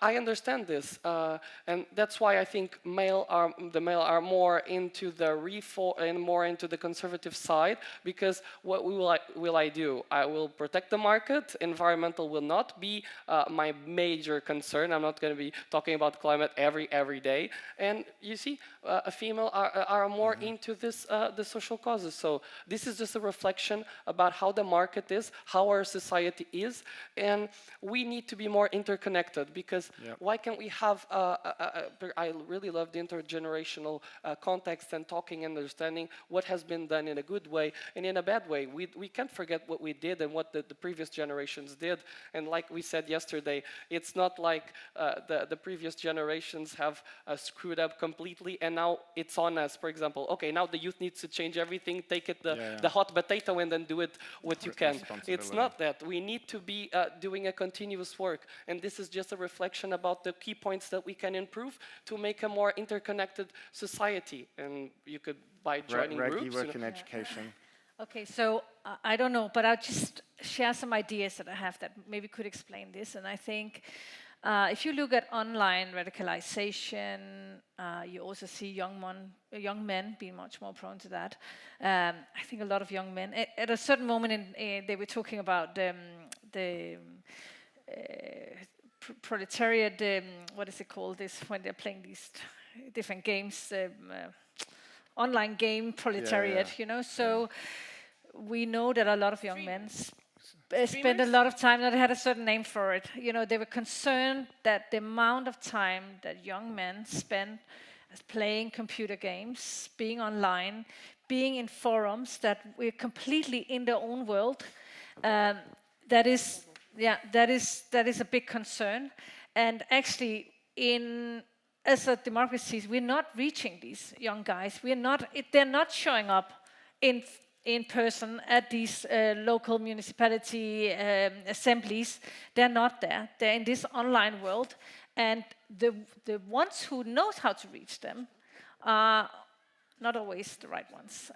D: I understand this, and that's why I think the male are more into the reform and more into the conservative side. Because what will I do? I will protect the market. Environmental will not be my major concern. I'm not going to be talking about climate every day. And you see, a female are more into this the social causes. So this is just a reflection about how the market is, how our society is, and we need to be more interconnected. Because why can't we have, I really love the intergenerational context and talking and understanding what has been done in a good way and in a bad way. We can't forget what we did and what the previous generations did. And like we said yesterday, it's not like the previous generations have screwed up completely and now it's on us. For example, okay, now the youth needs to change everything, take it the hot potato and then do it what you can. It's not that. We need to be doing a continuous work. And this is just a reflection about the key points that we can improve to make a more interconnected society. And you could, by joining groups.
B: You work in education.
C: Okay, so I don't know, but I'll just share some ideas that I have that maybe could explain this. And I think if you look at online radicalization, you also see young men being much more prone to that. I think a lot of young men, at a certain moment, they were talking about the proletariat, what is it called, this when they're playing these different games, online game proletariat, you know. So we know that a lot of young men spend a lot of time, that had a certain name for it. You know, they were concerned that the amount of time that young men spend playing computer games, being online, being in forums, that we're completely in their own world, that is a big concern. And actually, as a democracy, we're not reaching these young guys. They're not showing up in person at these local municipality assemblies. They're not there. They're in this online world, and the ones who knows how to reach them are not always the right ones.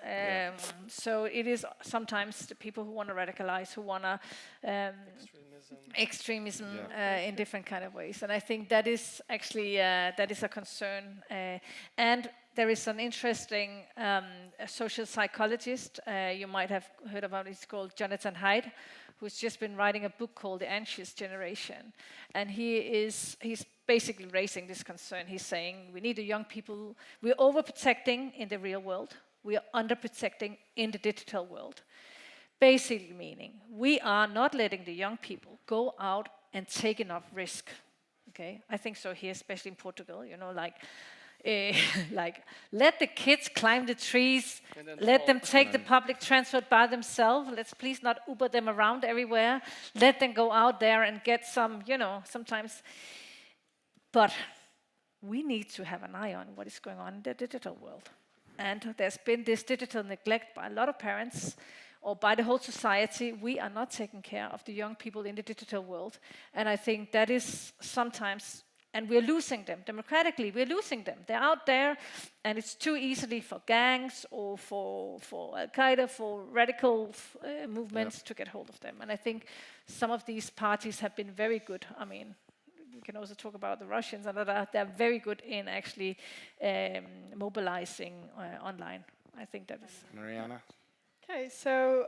C: So it is sometimes the people who want to radicalize, who want to extremism in different kind of ways. And I think that is actually that is a concern. And there is an interesting social psychologist you might have heard about. He's called Jonathan Haidt, who's just been writing a book called The Anxious Generation. And he's basically raising this concern. He's saying we need the young people. We're overprotecting in the real world. We are underprotecting in the digital world. Basically meaning we are not letting the young people go out and take enough risk. Okay, I think so here, especially in Portugal. You know, like let the kids climb the trees, let them take the public transport by themselves. Let's please not Uber them around everywhere. Let them go out there and get some, you know, sometimes. But we need to have an eye on what is going on in the digital world. And there's been this digital neglect by a lot of parents or by the whole society. We are not taking care of the young people in the digital world. And I think that is sometimes, and we're losing them. Democratically, we're losing them. They're out there, and it's too easily for gangs or for Al-Qaeda, for radical movements to get hold of them. And I think some of these parties have been very good. I mean, we can also talk about the Russians, and they're very good in actually mobilizing online. I think that is.
B: Mariana?
E: Okay, so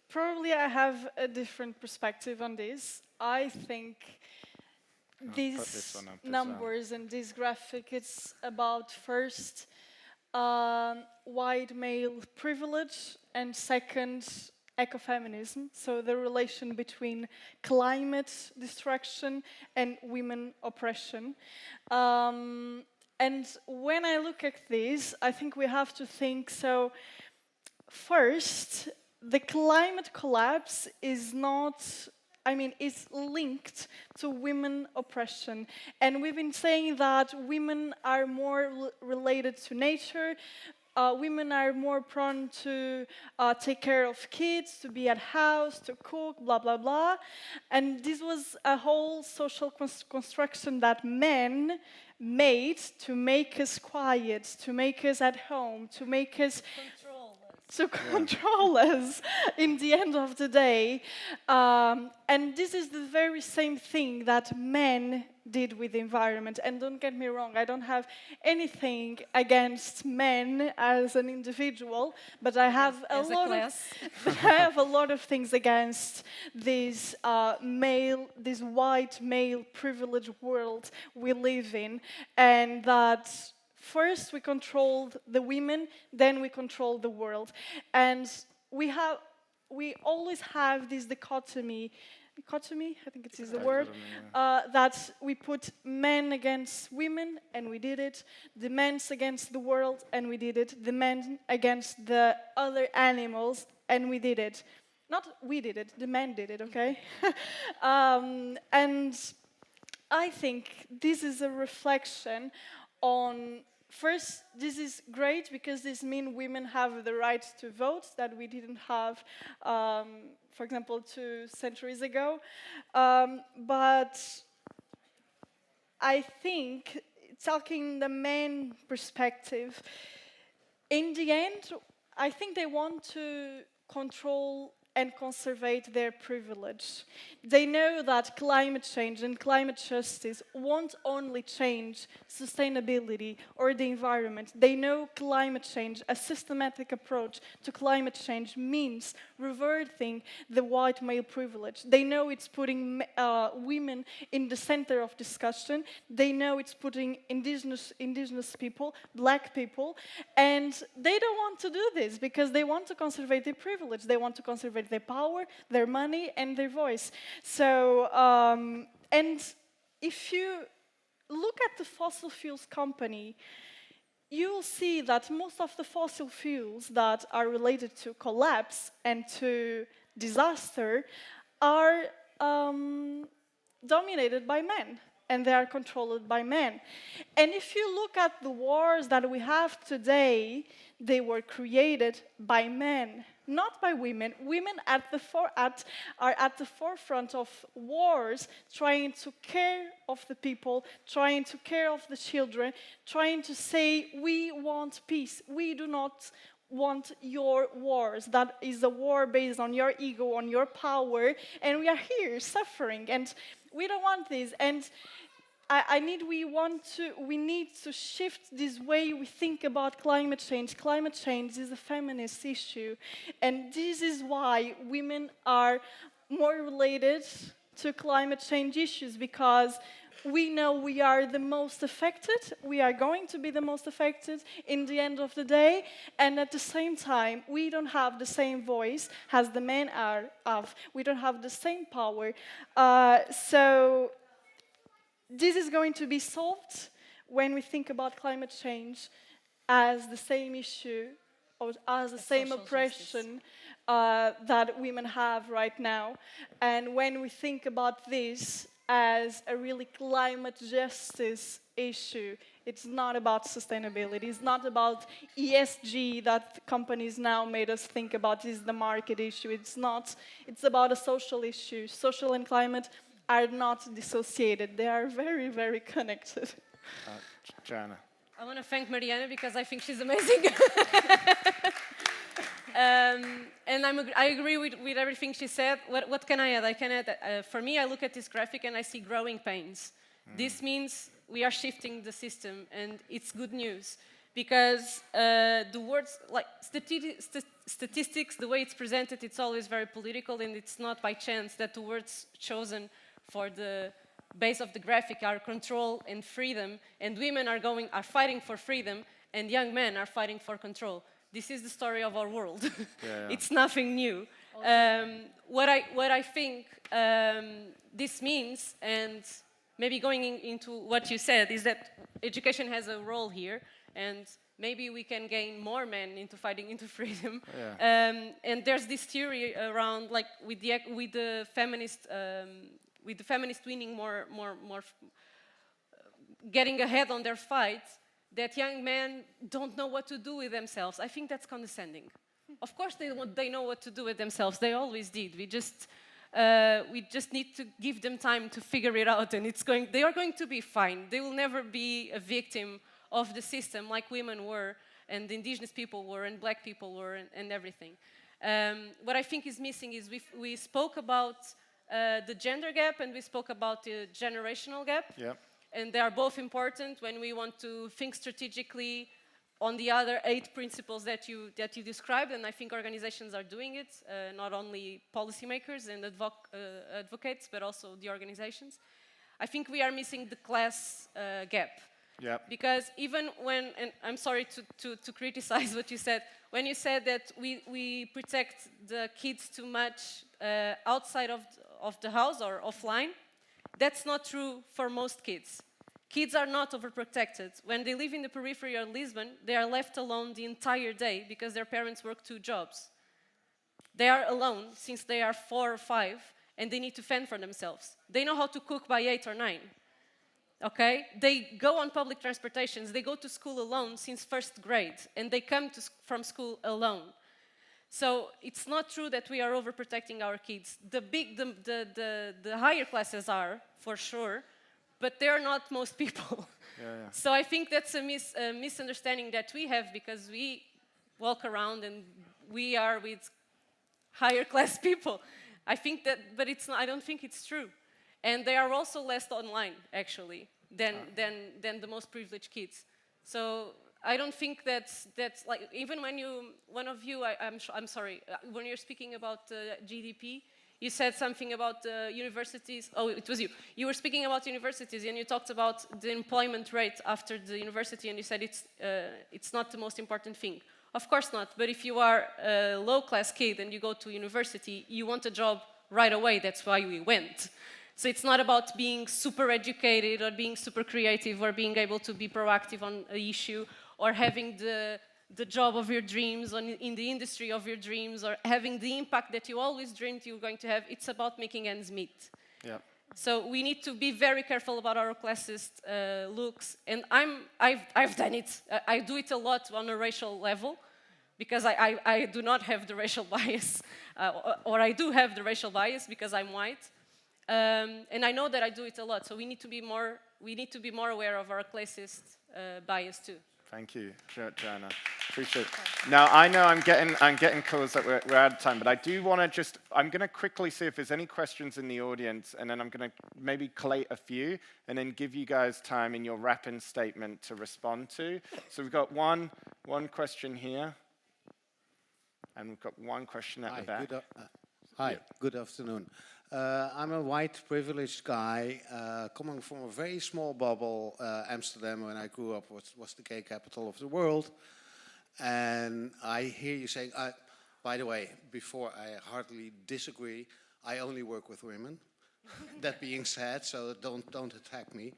E: probably I have a different perspective on this. I think these numbers and this graphic, it's about first white male privilege and second ecofeminism, so the relation between climate destruction and women oppression. And when I look at this, I think we have to think, so first, the climate collapse is not, I mean, it's linked to women oppression. And we've been saying that women are more related to nature, women are more prone to take care of kids, to be at house, to cook, blah, blah, blah. And this was a whole social construction that men made to make us quiet, to make us at home, to make us to control us in the end of the day. And this is the very same thing that men did with the environment. And don't get me wrong, I don't have anything against men as an individual, but I have
F: As a class.
E: I have a lot of things against this this white male privileged world we live in, and that first we controlled the women, then we control the world. And we always have this dichotomy, I think it is the word, that we put men against women, and we did it, the men against the world, and we did it, the men against the other animals, and we did it. Not we did it, the men did it, okay? And I think this is a reflection on, first, this is great because this means women have the right to vote that we didn't have, for example, 2 centuries ago. But I think, talking the men perspective, in the end, I think they want to control and conserve their privilege. They know that climate change and climate justice won't only change sustainability or the environment. They know climate change, a systematic approach to climate change, means reverting the white male privilege. They know it's putting women in the center of discussion. They know it's putting indigenous people, black people, and they don't want to do this because they want to conserve their privilege. They want to conserve their power, their money, and their voice. So, and if you look at the fossil fuels company, you will see that most of the fossil fuels that are related to collapse and to disaster are dominated by men, and they are controlled by men. And if you look at the wars that we have today, they were created by men, not by women. Women are at the forefront of wars, trying to care of the people, trying to care of the children, trying to say, we want peace. We do not want your wars. That is a war based on your ego, on your power, and we are here suffering, and we don't want this. And we need to shift this way we think about climate change. Climate change is a feminist issue, and this is why women are more related to climate change issues, because we know we are the most affected, we are going to be the most affected in the end of the day, and at the same time, we don't have the same voice as the men have. We don't have the same power. So this is going to be solved when we think about climate change as the same issue or as the same oppression that women have right now. And when we think about this as a really climate justice issue, it's not about sustainability. It's not about ESG that companies now made us think about is the market issue. It's not. It's about a social issue. Social and climate are not dissociated. They are very, very connected.
B: Joana.
F: I want to thank Mariana because I think she's amazing. And I agree with everything she said. What can I add? I can add, for me, I look at this graphic and I see growing pains. This means we are shifting the system, and it's good news. Because the words, like statistics, the way it's presented, it's always very political, and it's not by chance that the words chosen for the base of the graphic are control and freedom, and women are fighting for freedom, and young men are fighting for control. This is the story of our world. It's nothing new. What I think this means, and maybe going into what you said, is that education has a role here, and maybe we can gain more men into fighting into freedom. And there's this theory around, like, with the feminist winning more getting ahead on their fight, that young men don't know what to do with themselves. I think that's condescending. Of course they know what to do with themselves. They always did. We just need to give them time to figure it out, and they are going to be fine. They will never be a victim of the system like women were. and indigenous people were, and black people were, and everything. What I think is missing is we spoke about the gender gap and we spoke about the generational gap.
B: Yeah.
F: And they are both important when we want to think strategically on the other 8 principles that you described, and I think organizations are doing it, not only policymakers and advocates, but also the organizations. I think we are missing the class gap.
B: Yep.
F: Because even when, and I'm sorry to criticize what you said, when you said that we protect the kids too much outside of the house or offline, that's not true for most kids. Kids are not overprotected. When they live in the periphery of Lisbon, they are left alone the entire day because their parents work 2 jobs. They are alone since they are 4 or 5, and they need to fend for themselves. They know how to cook by 8 or 9. Okay? They go on public transportations. They go to school alone since 1st grade, and they come from school alone. So it's not true that we are overprotecting our kids. The higher classes are, for sure, but they're not most people.
B: Yeah.
F: So I think that's a misunderstanding that we have because we walk around and we are with higher class people. I think that, but it's not, I don't think it's true. And they are also less online, actually, than the most privileged kids. So I don't think that's like, even when one of you, I'm sorry, when you're speaking about GDP, you said something about universities. Oh, it was you. You were speaking about universities, and you talked about the employment rate after the university, and you said it's not the most important thing. Of course not. But if you are a low-class kid and you go to university, you want a job right away. That's why we went. So it's not about being super educated or being super creative or being able to be proactive on an issue or having the job of your dreams in the industry of your dreams or having the impact that you always dreamed you were going to have. It's about making ends meet.
B: Yeah.
F: So we need to be very careful about our classist looks. And I've done it. I do it a lot on a racial level because I do not have the racial bias. Or I do have the racial bias because I'm white. And I know that I do it a lot. So we need to be more aware of our classist bias too.
B: Thank you, Joana. Appreciate it. Now, I know I'm getting calls that we're out of time, but I do want to I'm going to quickly see if there's any questions in the audience, and then I'm going to maybe collate a few, and then give you guys time in your wrap-in statement to respond to. So we've got one question here, and we've got one question at the back.
H: Hi, good afternoon. I'm a white privileged guy coming from a very small bubble. Amsterdam, when I grew up, was the gay capital of the world. And I hear you saying, by the way, before I hardly disagree, I only work with women. That being said, so don't attack me.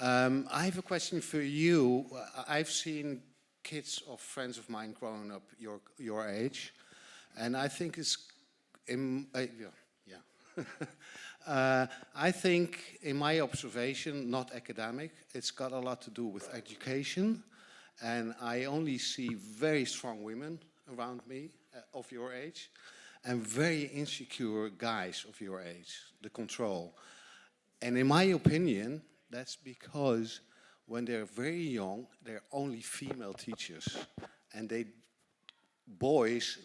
H: I have a question for you. I've seen kids of friends of mine growing up your age, and I think it's I think, in my observation, not academic, it's got a lot to do with education. And I only see very strong women around me of your age and very insecure guys of your age, the control. And in my opinion, that's because when they're very young, they're only female teachers. And boys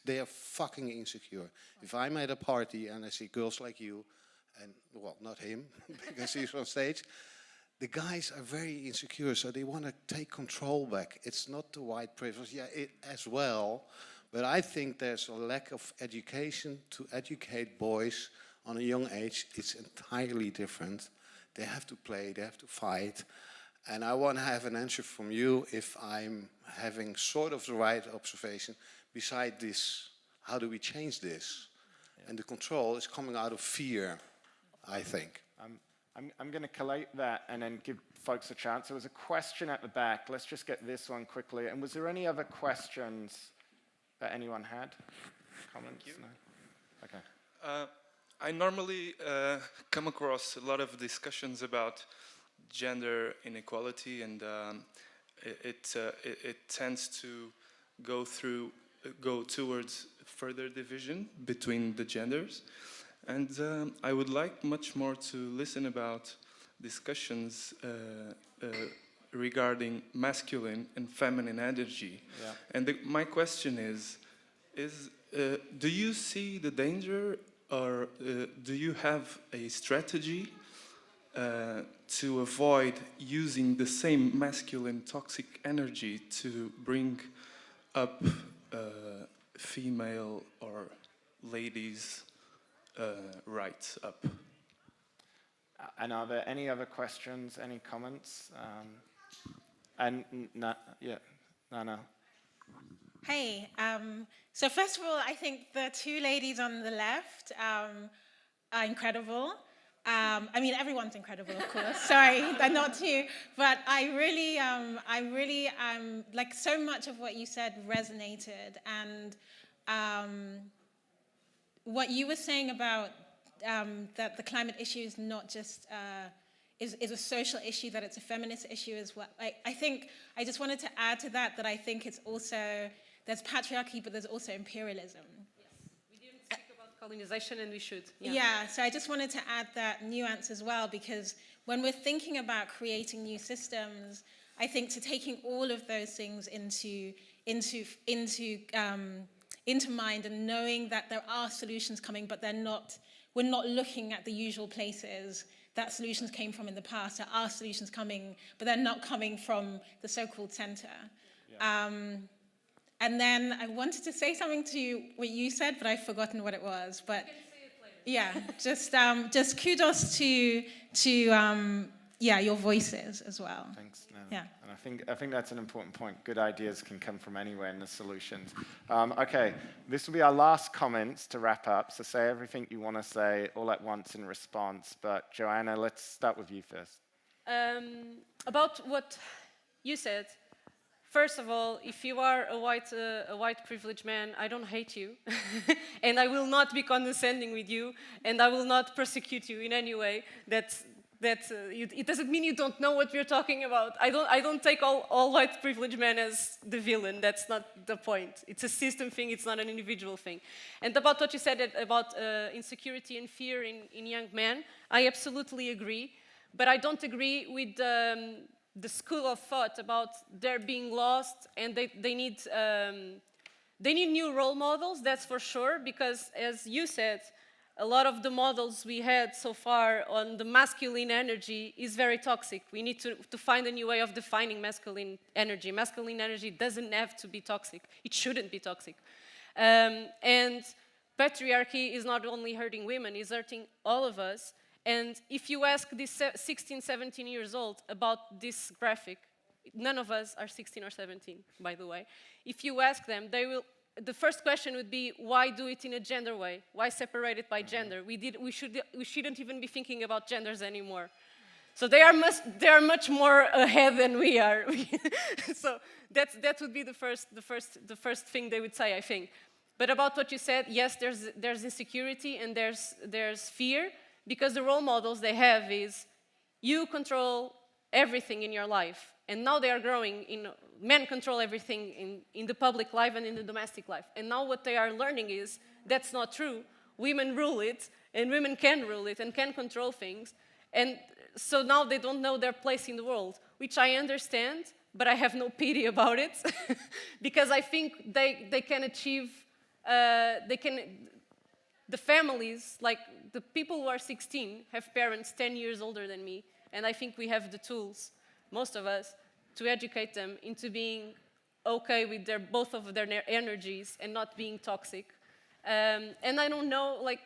H: they are fucking insecure. If I'm at a party and I see girls like you, and well, not him, because he's on stage, the guys are very insecure, so they want to take control back. It's not the white privilege, it as well, but I think there's a lack of education to educate boys on a young age. It's entirely different. They have to play, they have to fight. And I want to have an answer from you if I'm having sort of the right observation. Beside this, how do we change this? Yeah. And the control is coming out of fear, I think.
B: I'm going to collate that and then give folks a chance. There was a question at the back. Let's just get this one quickly. And was there any other questions that anyone had? Comments? No? Okay.
I: I normally come across a lot of discussions about gender inequality, and it tends to go towards further division between the genders. And I would like much more to listen about discussions regarding masculine and feminine energy.
B: Yeah.
I: And my question is do you see the danger, or do you have a strategy to avoid using the same masculine toxic energy to bring up female or ladies' rights up?
B: And are there any other questions, any comments? No.
J: Hey, so first of all, I think the two ladies on the left are incredible. I mean, everyone's incredible, of course. Sorry, they're not two. But I really, like, so much of what you said resonated. And what you were saying about that the climate issue is not just is a social issue, that it's a feminist issue as well. I think I just wanted to add to that I think it's also, there's patriarchy, but there's also imperialism.
F: We didn't speak about colonization, and we should.
J: Yeah, so I just wanted to add that nuance as well, because when we're thinking about creating new systems, I think to taking all of those things into mind, and knowing that there are solutions coming, but we're not looking at the usual places that solutions came from in the past. There are solutions coming, but they're not coming from the so-called center. Yeah. And then I wanted to say something to what you said, but I've forgotten what it was. But yeah, just kudos to your voices as well.
B: Thanks. No.
J: Yeah.
B: And I think that's an important point. Good ideas can come from anywhere in the solutions. Okay, this will be our last comments to wrap up. So say everything you want to say all at once in response. But Joana, let's start with you first.
F: About what you said. First of all, if you are a white privileged man, I don't hate you, and I will not be condescending with you, and I will not persecute you in any way. It doesn't mean you don't know what we're talking about. I don't take all white privileged men as the villain. That's not the point. It's a system thing. It's not an individual thing. And about what you said about insecurity and fear in young men, I absolutely agree. But I don't agree with the school of thought about they're being lost and they need new role models. That's for sure. Because as you said, a lot of the models we had so far on the masculine energy is very toxic. We need to find a new way of defining masculine energy. Masculine energy doesn't have to be toxic. It shouldn't be toxic. And patriarchy is not only hurting women, it's hurting all of us. And if you ask these 16, 17 years old about this graphic, none of us are 16 or 17, by the way. If you ask them, the first question would be, why do it in a gender way? Why separate it by gender? We shouldn't even be thinking about genders anymore. So they are much more ahead than we are. So that would be the first thing they would say, I think. But about what you said, yes, there's insecurity and there's fear, because the role models they have is you control everything in your life. And now they are growing men control everything in the public life and in the domestic life. And now what they are learning is that's not true. Women rule it, and women can rule it and can control things. And so now they don't know their place in the world, which I understand, but I have no pity about it. Because I think they can achieve, the families, like the people who are 16 have parents 10 years older than me, and I think we have the tools, most of us, to educate them into being okay with both of their energies and not being toxic. And I don't know, like,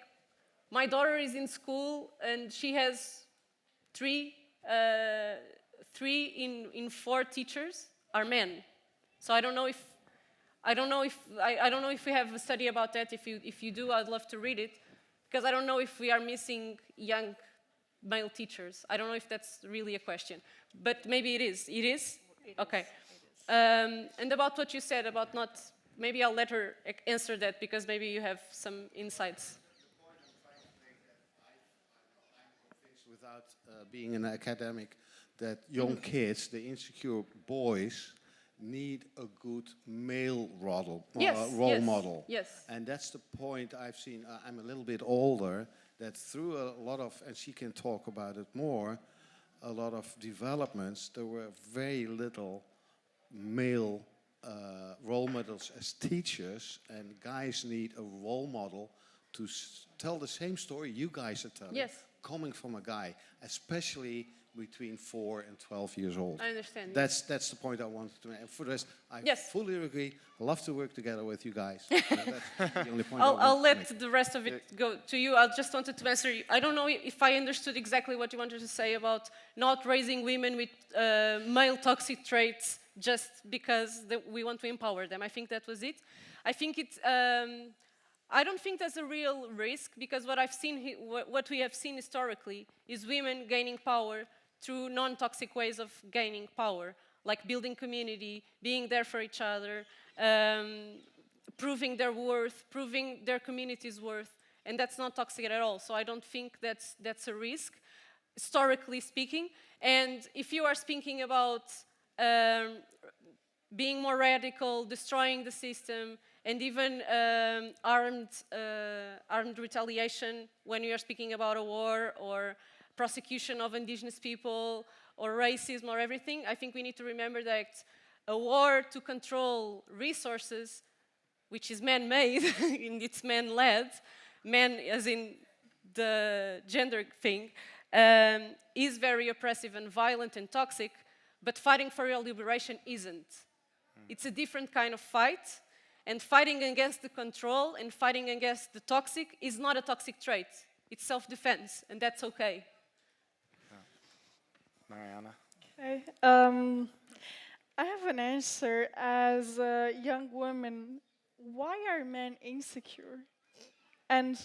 F: my daughter is in school and she has three in 4 teachers are men. So I don't know if we have a study about that. If you do, I'd love to read it, because I don't know if we are missing young male teachers. I don't know if that's really a question, but maybe it is. It is? Okay. And about what you said about not, maybe I'll let her answer that, because maybe you have some insights.
H: Without being an academic, that young kids, the insecure boys, need a good male role model.
F: Yes.
H: And that's the point I've seen. I'm a little bit older, that through a lot of, and she can talk about it more, a lot of developments, there were very little male role models as teachers, and guys need a role model to tell the same story you guys are telling,
F: Yes.
H: coming from a guy, especially between 4 and 12 years old.
F: I understand.
H: That's the point I wanted to make. And for the rest, I
F: Yes.
H: fully agree. I love to work together with you guys. That's the only point I
F: I'll
H: wanted to
F: let
H: make.
F: the rest of it go to you. I just wanted to answer you. I don't know if I understood exactly what you wanted to say about not raising women with male toxic traits just because we want to empower them. I think that was it. I think it's. I don't think that's a real risk, because what I've seen, what we have seen historically, is women gaining power through non-toxic ways of gaining power, like building community, being there for each other, proving their worth, proving their community's worth, and that's not toxic at all. So I don't think that's a risk, historically speaking. And if you are speaking about being more radical, destroying the system, and even armed retaliation when you are speaking about a war or prosecution of indigenous people or racism or everything, I think we need to remember that a war to control resources, which is man-made and it's man-led, man as in the gender thing, is very oppressive and violent and toxic, but fighting for your liberation isn't. It's a different kind of fight, and fighting against the control and fighting against the toxic is not a toxic trait. It's self-defense, and that's okay.
B: Mariana?
E: Okay. I have an answer. As a young woman, why are men insecure? And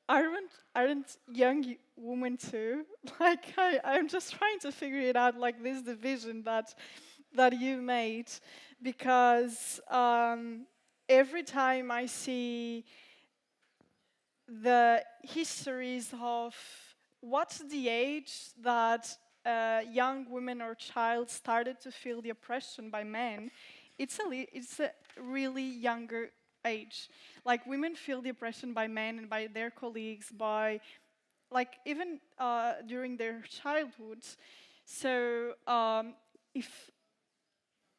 E: aren't young women too? Like, I'm just trying to figure it out, like this division that you made, because every time I see the histories of what's the age that young women or child started to feel the oppression by men, it's a really younger age. Like, women feel the oppression by men and by their colleagues, by, like, even during their childhood. So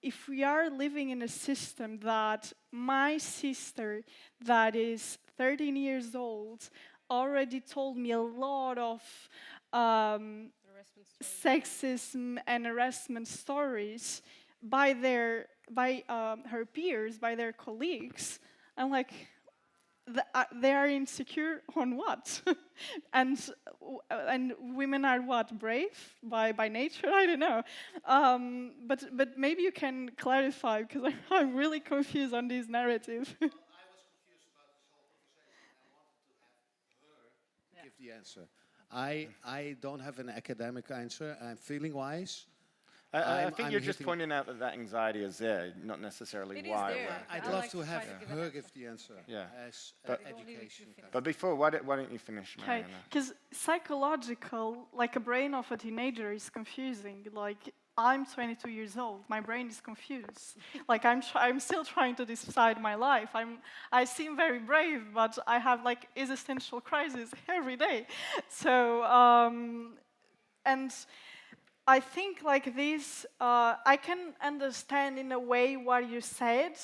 E: if we are living in a system that my sister, that is 13 years old, already told me a lot of sexism and harassment stories by her peers, by their colleagues, I'm like, they are insecure on what? and women are what, brave by nature? I don't know. But maybe you can clarify, because I'm really confused on this narrative.
H: I was confused about this whole conversation. I wanted to have her give the answer. I don't have an academic answer. I'm feeling-wise.
B: I think you're just pointing out that anxiety is there, not necessarily why.
H: I'd love to have her give the answer.
B: Yeah.
H: As education.
B: But before, why don't you finish, Mariana?
E: Because psychological, like a brain of a teenager is confusing. Like, I'm 22 years old. My brain is confused. Like, I'm still trying to decide my life. I seem very brave, but I have, like, existential crises every day. So, and I think, like this, I can understand in a way what you said,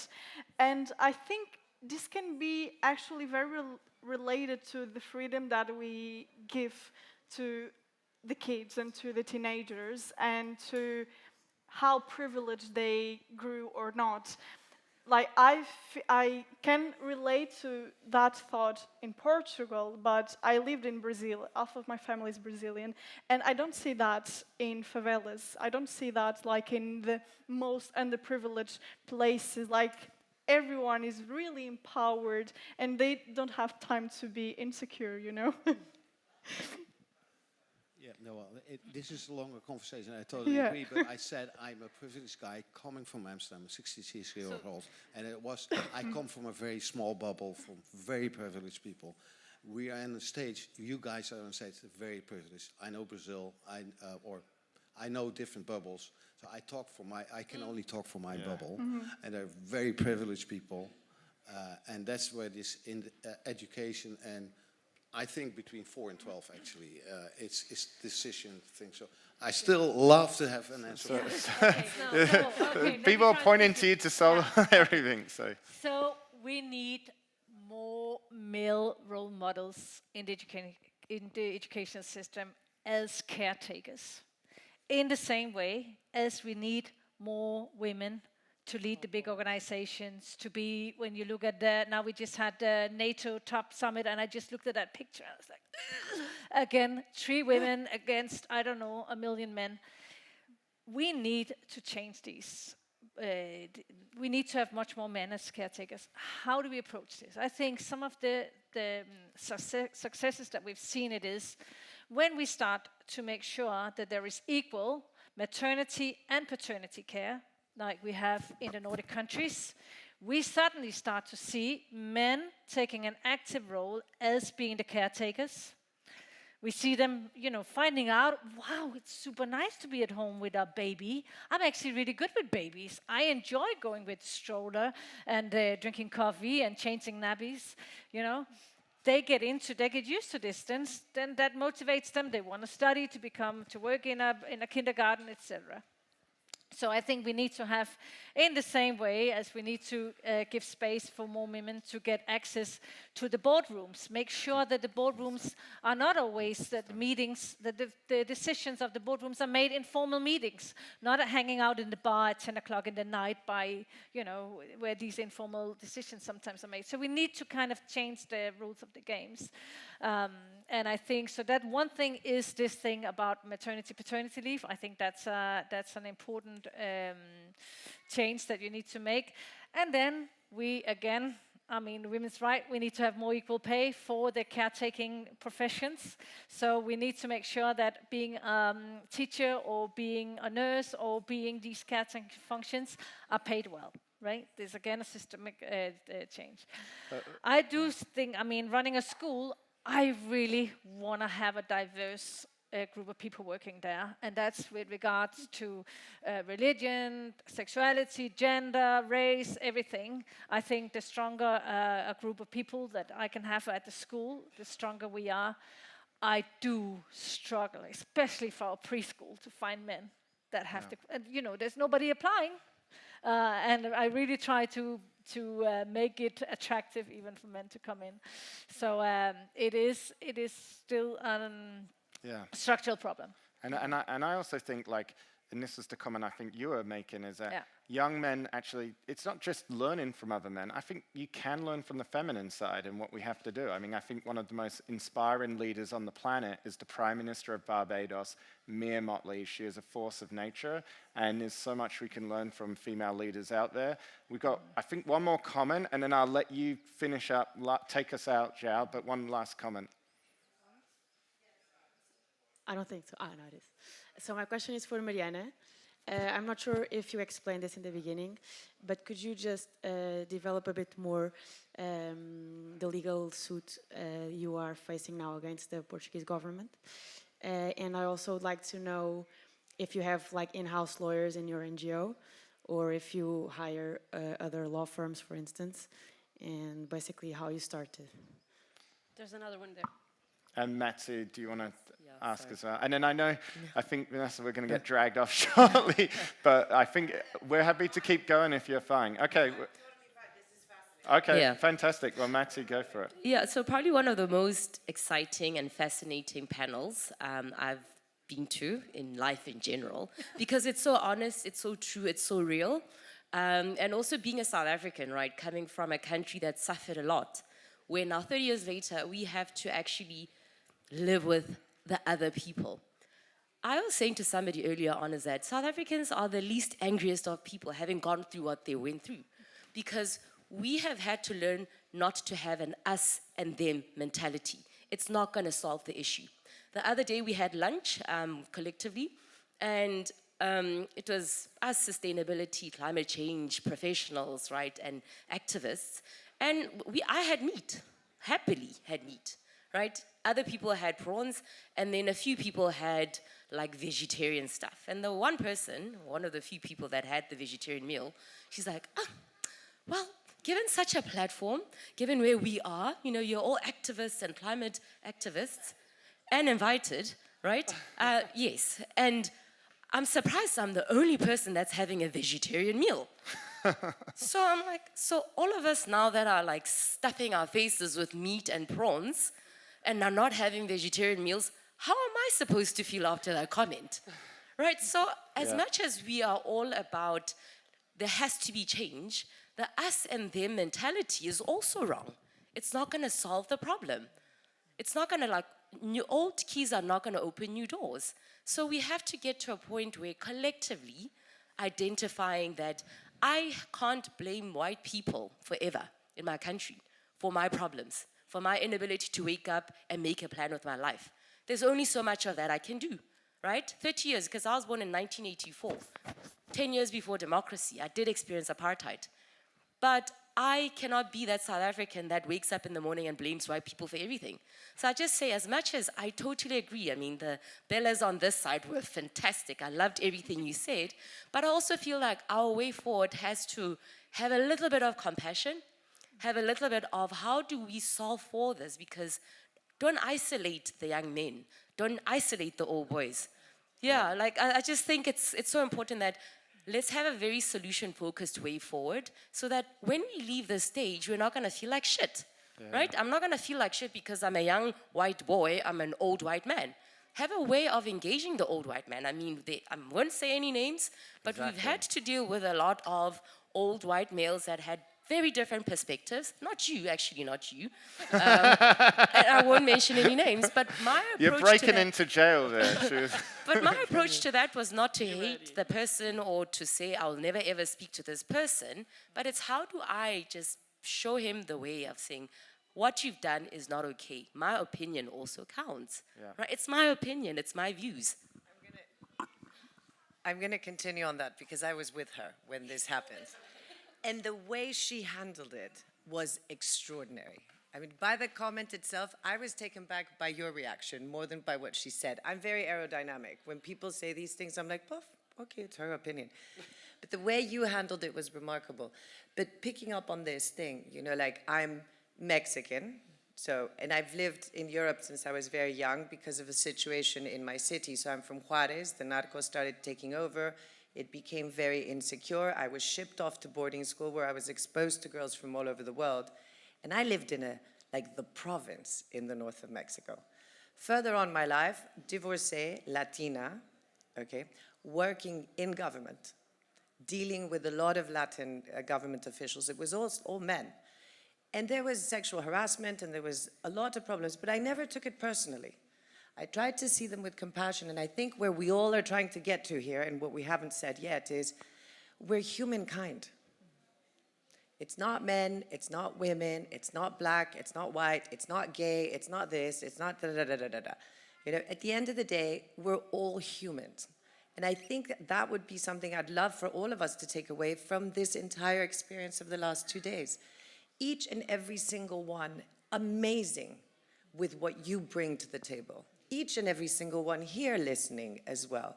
E: and I think this can be actually very related to the freedom that we give to the kids and to the teenagers, and to how privileged they grew or not. Like, I can relate to that thought in Portugal, but I lived in Brazil. Half of my family is Brazilian, and I don't see that in favelas. I don't see that, like, in the most underprivileged places. Like, everyone is really empowered, and they don't have time to be insecure, you know?
H: Yeah, no, well, this is a longer conversation. I totally agree, but I said I'm a privileged guy coming from Amsterdam, 66 years old, and I come from a very small bubble from very privileged people. We are on the stage. You guys are on stage, very privileged. I know Brazil, I know different bubbles, so I can only talk for my bubble, and they're very privileged people, and that's where this education and I think between 4 and 12 actually. It's decision thing. So I still love to have an answer.
B: People are pointing to you to solve everything.
C: So we need more male role models in the educational system as caretakers. In the same way as we need more women to lead the big organizations, to be, when you look at now we just had the NATO top summit, and I just looked at that picture, I was like, again, 3 women against, I don't know, 1 million men. We need to change these. We need to have much more men as caretakers. How do we approach this? I think some of the successes that we've seen it is when we start to make sure that there is equal maternity and paternity care, like we have in the Nordic countries, we suddenly start to see men taking an active role as being the caretakers. We see them, finding out, wow, it's super nice to be at home with our baby. I'm actually really good with babies. I enjoy going with stroller and drinking coffee and changing nappies, They get used to distance, then that motivates them. They want to study, to work in a kindergarten, etc. So I think we need to have, in the same way as we need to give space for more women to get access to the boardrooms, make sure that the boardrooms are not always that the meetings, that the decisions of the boardrooms are made in formal meetings, not hanging out in the bar at 10 o'clock in the night by, where these informal decisions sometimes are made. So we need to kind of change the rules of the games. And I think, so that one thing is this thing about maternity, paternity leave. I think that's an important change that you need to make. And then women's right, we need to have more equal pay for the caretaking professions. So we need to make sure that being a teacher or being a nurse or being these caretaking functions are paid well. Right? There's again a systemic change. I do think, running a school, I really want to have a diverse group of people working there, and that's with regards to religion, sexuality, gender, race, everything. I think the stronger a group of people that I can have at the school, the stronger we are. I do struggle, especially for our preschool, to find men that have there's nobody applying. And I really try to make it attractive even for men to come in. So it is still a structural problem.
B: And I also think, and this is the comment I think you were making, is that young men actually, it's not just learning from other men. I think you can learn from the feminine side and what we have to do. I think one of the most inspiring leaders on the planet is the Prime Minister of Barbados, Mia Motley. She is a force of nature, and there's so much we can learn from female leaders out there. We've got, I think, one more comment, and then I'll let you finish up, take us out, Zhao, but one last comment.
K: I don't think so. No, it is. So my question is for Mariana. I'm not sure if you explained this in the beginning, but could you just develop a bit more the legal suit you are facing now against the Portuguese government? And I also would like to know if you have in-house lawyers in your NGO, or if you hire other law firms, for instance, and basically how you started.
F: There's another one there.
B: And Matsu, do you want to ask as well? And then I think, Vanessa, we're going to get dragged off shortly, but I think we're happy to keep going if you're fine. Okay. Okay, fantastic. Well, Matsu, go for it.
L: Yeah, so probably one of the most exciting and fascinating panels I've been to in life in general, because it's so honest, it's so true, it's so real. And also being a South African, right, coming from a country that suffered a lot, where now 30 years later, we have to actually live with the other people. I was saying to somebody earlier on is that South Africans are the least angriest of people, having gone through what they went through, because we have had to learn not to have an us and them mentality. It's not going to solve the issue. The other day we had lunch collectively, and it was us sustainability, climate change professionals, right, and activists, and I had meat, happily had meat, right? Other people had prawns, and then a few people had vegetarian stuff. And the one person, one of the few people that had the vegetarian meal, she's like, well, given such a platform, given where we are, you know, you're all activists and climate activists, and invited, right? Yes, and I'm surprised I'm the only person that's having a vegetarian meal. So I'm like, so all of us now that are like stuffing our faces with meat and prawns and are not having vegetarian meals, how am I supposed to feel after that comment? Right, so as much as we are all about there has to be change, the us and them mentality is also wrong. It's not gonna solve the problem. It's not gonna like, old keys are not gonna open new doors. So we have to get to a point where collectively identifying that I can't blame white people forever in my country for my problems, for my inability to wake up and make a plan with my life. There's only so much of that I can do, right? 30 years, because I was born in 1984, 10 years before democracy. I did experience apartheid. But I cannot be that South African that wakes up in the morning and blames white people for everything. So I just say, as much as I totally agree, I mean, the Bellas on this side were fantastic. I loved everything you said. But I also feel like our way forward has to have a little bit of compassion, have a little bit of how do we solve for this? Because don't isolate the young men. Don't isolate the old boys. Yeah, like I just think it's so important that let's have a very solution-focused way forward so that when we leave the stage, we're not going to feel like shit, right? I'm not going to feel like shit because I'm a young white boy, I'm an old white man. Have a way of engaging the old white man. I mean, I won't say any names, but we've had to deal with a lot of old white males that had very different perspectives. Not you, actually, not you. And I won't mention any names, but my approach
B: You're breaking into jail there.
L: But my approach to that was not to hate the person or to say I'll never ever speak to this person, but it's how do I just show him the way of saying what you've done is not okay. My opinion also counts. Right? It's my opinion, it's my views.
M: I'm going to continue on that because I was with her when this happened. And the way she handled it was extraordinary. I mean, by the comment itself, I was taken back by your reaction more than by what she said. I'm very aerodynamic. When people say these things, I'm like, puff, okay, it's her opinion. But the way you handled it was remarkable. But picking up on this thing, you know, like I'm Mexican, and I've lived in Europe since I was very young because of a situation in my city. So I'm from Juarez. The narcos started taking over. It became very insecure. I was shipped off to boarding school where I was exposed to girls from all over the world. And I lived in the province in the north of Mexico. Further on my life, divorcee, Latina, okay, working in government, dealing with a lot of Latin government officials. It was all men. And there was sexual harassment and there was a lot of problems, but I never took it personally. I tried to see them with compassion, and I think where we all are trying to get to here, and what we haven't said yet, is we're humankind. It's not men, it's not women, it's not black, it's not white, it's not gay, it's not this, it's not da-da-da-da-da-da. You know, at the end of the day, we're all humans. And I think that would be something I'd love for all of us to take away from this entire experience of the last 2 days. Each and every single one, amazing with what you bring to the table. Each and every single one here listening as well.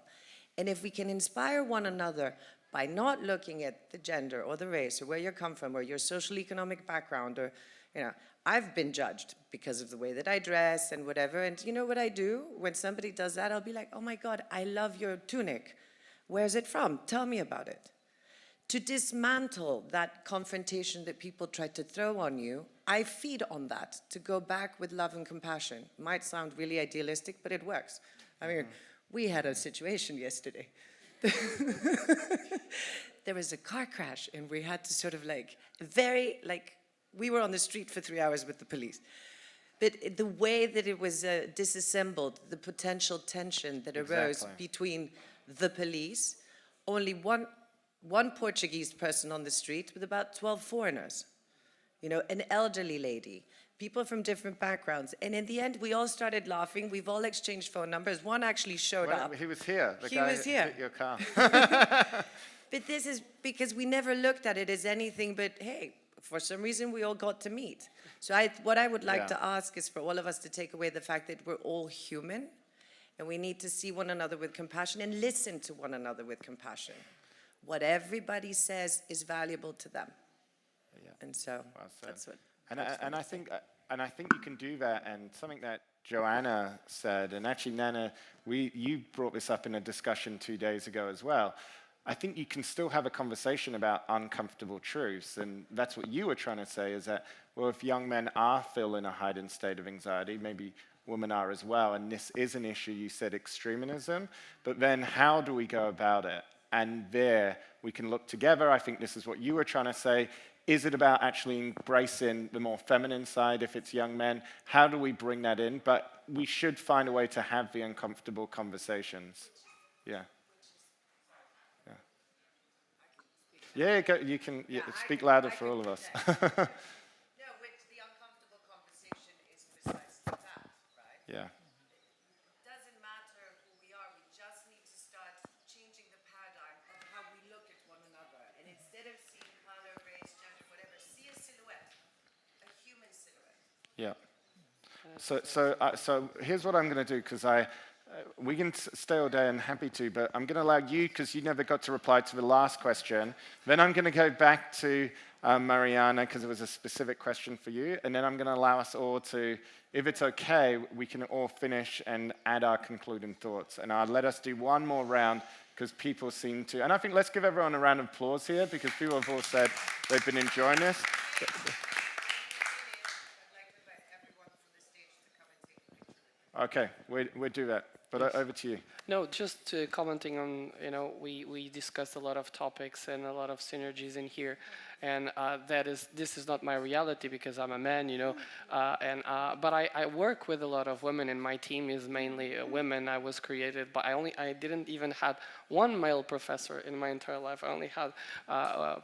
M: And if we can inspire one another by not looking at the gender or the race or where you come from or your social economic background or, you know, I've been judged because of the way that I dress and whatever. And you know what I do? When somebody does that, I'll be like, oh my God, I love your tunic. Where's it from? Tell me about it. To dismantle that confrontation that people try to throw on you, I feed on that to go back with love and compassion. Might sound really idealistic, but it works. I mean, we had a situation yesterday. There was a car crash and we had to sort of we were on the street for 3 hours with the police. But the way that it was disassembled, the potential tension that arose between the police, only one Portuguese person on the street with about 12 foreigners, you know, an elderly lady, people from different backgrounds. And in the end, we all started laughing. We've all exchanged phone numbers. One actually showed up.
B: He was here. The guy was here. Hit your car.
M: But this is because we never looked at it as anything but, hey, for some reason we all got to meet. So what I would like to ask is for all of us to take away the fact that we're all human and we need to see one another with compassion and listen to one another with compassion. What everybody says is valuable to them. And so
B: Well said.
M: that's what.
B: And I think you can do that. And something that Joana said, and actually Nana, you brought this up in a discussion 2 days ago as well. I think you can still have a conversation about uncomfortable truths, and that's what you were trying to say, is that, well, if young men are feeling a heightened state of anxiety, maybe women are as well, and this is an issue, you said extremism, but then how do we go about it? And there, we can look together. I think this is what you were trying to say. Is it about actually embracing the more feminine side if it's young men? How do we bring that in? But we should find a way to have the uncomfortable conversations. Yeah. Yeah, you can speak louder for all of us.
M: No, which the uncomfortable conversation is precisely that, right?
B: Yeah.
M: It doesn't matter who we are, we just need to start changing the paradigm of how we look at one another. And instead of seeing color, race, gender, whatever, see a silhouette, a human silhouette.
B: Yeah. So here's what I'm going to do, because we can stay all day and happy to, but I'm going to allow you, because you never got to reply to the last question. Then I'm going to go back to Mariana, because it was a specific question for you. And then I'm going to allow us all to, if it's okay, we can all finish and add our concluding thoughts. And I'll let us do one more round, because people seem to. And I think let's give everyone a round of applause here, because people have all said they've been enjoying this. Okay, we'll do that. But over to you.
D: No, just commenting on, we discussed a lot of topics and a lot of synergies in here, and this is not my reality because I'm a man, but I work with a lot of women, and my team is mainly women. I was created, but I didn't even have one male professor in my entire life. I only had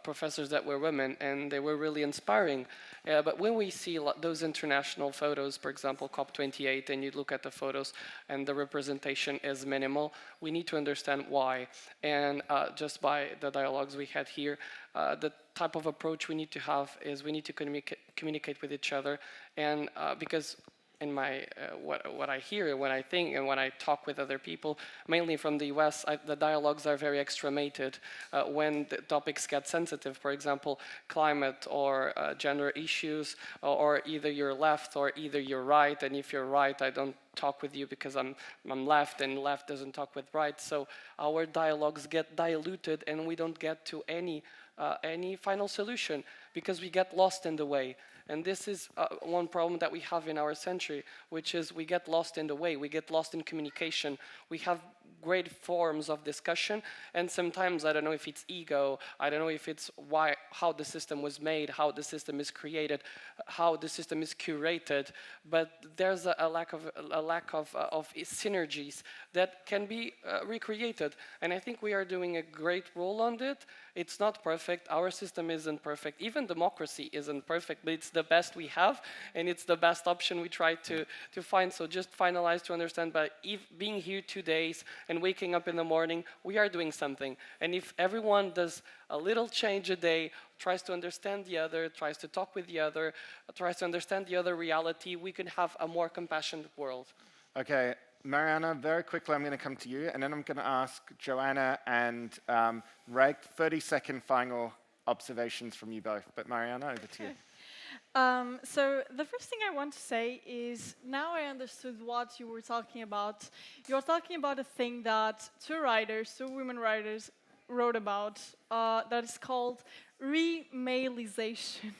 D: professors that were women, and they were really inspiring. But when we see those international photos, for example, COP28, and you look at the photos and the representation is minimal, we need to understand why. And just by the dialogues we had here, the type of approach we need to have is we need to communicate with each other. And because in my what I hear, when I think, and when I talk with other people, mainly from the US, the dialogues are very extremated. When the topics get sensitive, for example, climate or gender issues, or either you're left or either you're right, and if you're right, I don't talk with you because I'm left, and left doesn't talk with right. So our dialogues get diluted, and we don't get to any final solution because we get lost in the way. And this is one problem that we have in our century, which is we get lost in the way, we get lost in communication. We have great forms of discussion, and sometimes I don't know if it's ego, I don't know if it's how the system was made, how the system is created, how the system is curated, but there's a lack of synergies that can be recreated. And I think we are doing a great role on it. It's not perfect, our system isn't perfect, even democracy isn't perfect, but it's the best we have, and it's the best option we try to find. So just finalize to understand, by being here 2 days and waking up in the morning, we are doing something. And if everyone does a little change a day, tries to understand the other, tries to talk with the other, tries to understand the other reality, we can have a more compassionate world.
B: Okay, Mariana, very quickly I'm going to come to you, and then I'm going to ask Joana and Rikke 30-second final observations from you both. But Mariana, over to you.
E: So the first thing I want to say is, now I understood what you were talking about. You're talking about a thing that two women writers wrote about, that is called remaleization,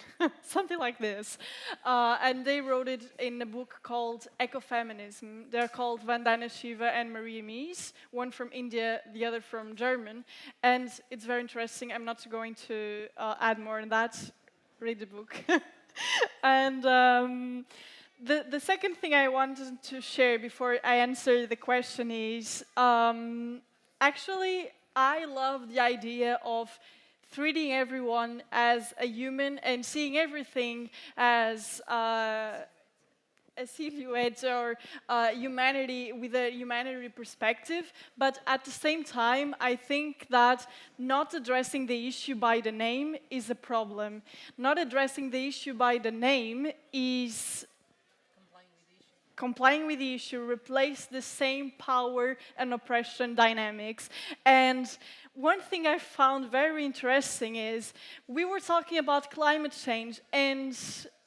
E: something like this. And they wrote it in a book called Ecofeminism. They're called Vandana Shiva and Maria Mies, one from India, the other from German. And it's very interesting. I'm not going to add more than that. Read the book. And the second thing I wanted to share before I answer the question is, actually, I love the idea of treating everyone as a human and seeing everything as a silhouette or humanity, with a humanity perspective. But at the same time, I think that not addressing the issue by the name is a problem. Not addressing the issue by the name is complying with the issue, replace the same power and oppression dynamics. And one thing I found very interesting is we were talking about climate change, and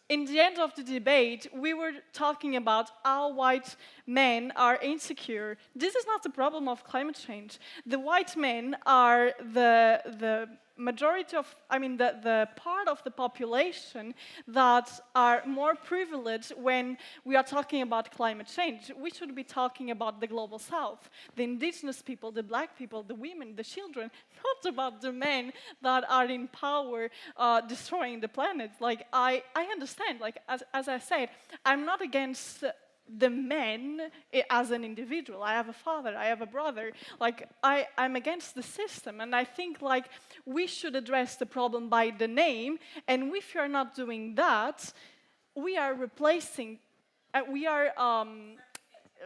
E: in the end of the debate, we were talking about how white men are insecure. This is not the problem of climate change. The white men are the majority of, the part of the population that are more privileged when we are talking about climate change. We should be talking about the global south, the indigenous people, the black people, the women, the children, not about the men that are in power destroying the planet. Like, I understand, like, as I said, I'm not against the men as an individual. I have a father, I have a brother. Like, I'm against the system, and I think, like, we should address the problem by the name, and if you're not doing that, we are replacing,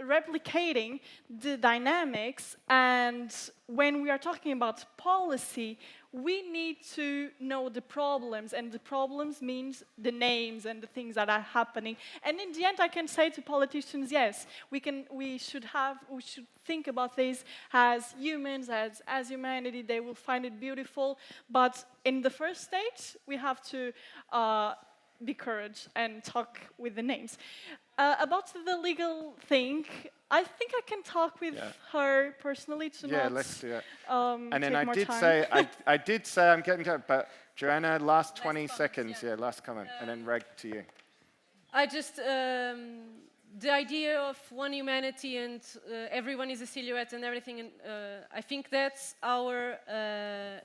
E: replicating the dynamics, and when we are talking about policy, we need to know the problems, and the problems means the names and the things that are happening. And in the end, I can say to politicians, yes, we should think about this as humans, as humanity. They will find it beautiful, but in the first stage, we have to be courage and talk with the names. About the legal thing, I think I can talk with her personally to
B: Yeah,
E: not
B: let's do it.
E: and
B: then I did say I'm getting to it, but Joana, last 20 seconds. Yeah, last comment, and then Reg to you.
F: I just, the idea of one humanity and everyone is a silhouette and everything, and I think that's our,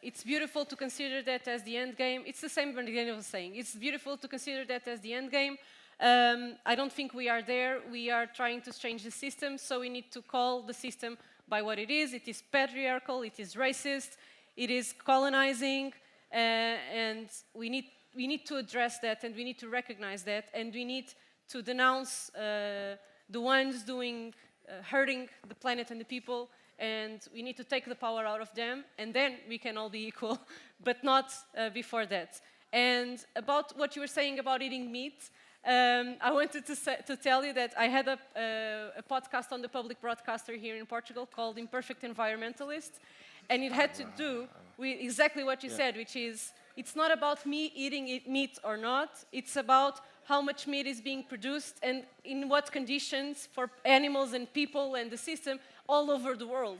F: it's beautiful to consider that as the end game. It's the same Mariana was saying. It's beautiful to consider that as the end game. I don't think we are there. We are trying to change the system, so we need to call the system by what it is. It is patriarchal, it is racist, it is colonizing, and we need to address that, and we need to recognize that, and we need to denounce the ones doing, hurting the planet and the people, and we need to take the power out of them, and then we can all be equal, but not before that. And about what you were saying about eating meat, I wanted to tell you that I had a podcast on the public broadcaster here in Portugal called Imperfect Environmentalist, and it had to do with exactly what you said, which is, it's not about me eating meat or not, it's about how much meat is being produced and in what conditions for animals and people and the system all over the world.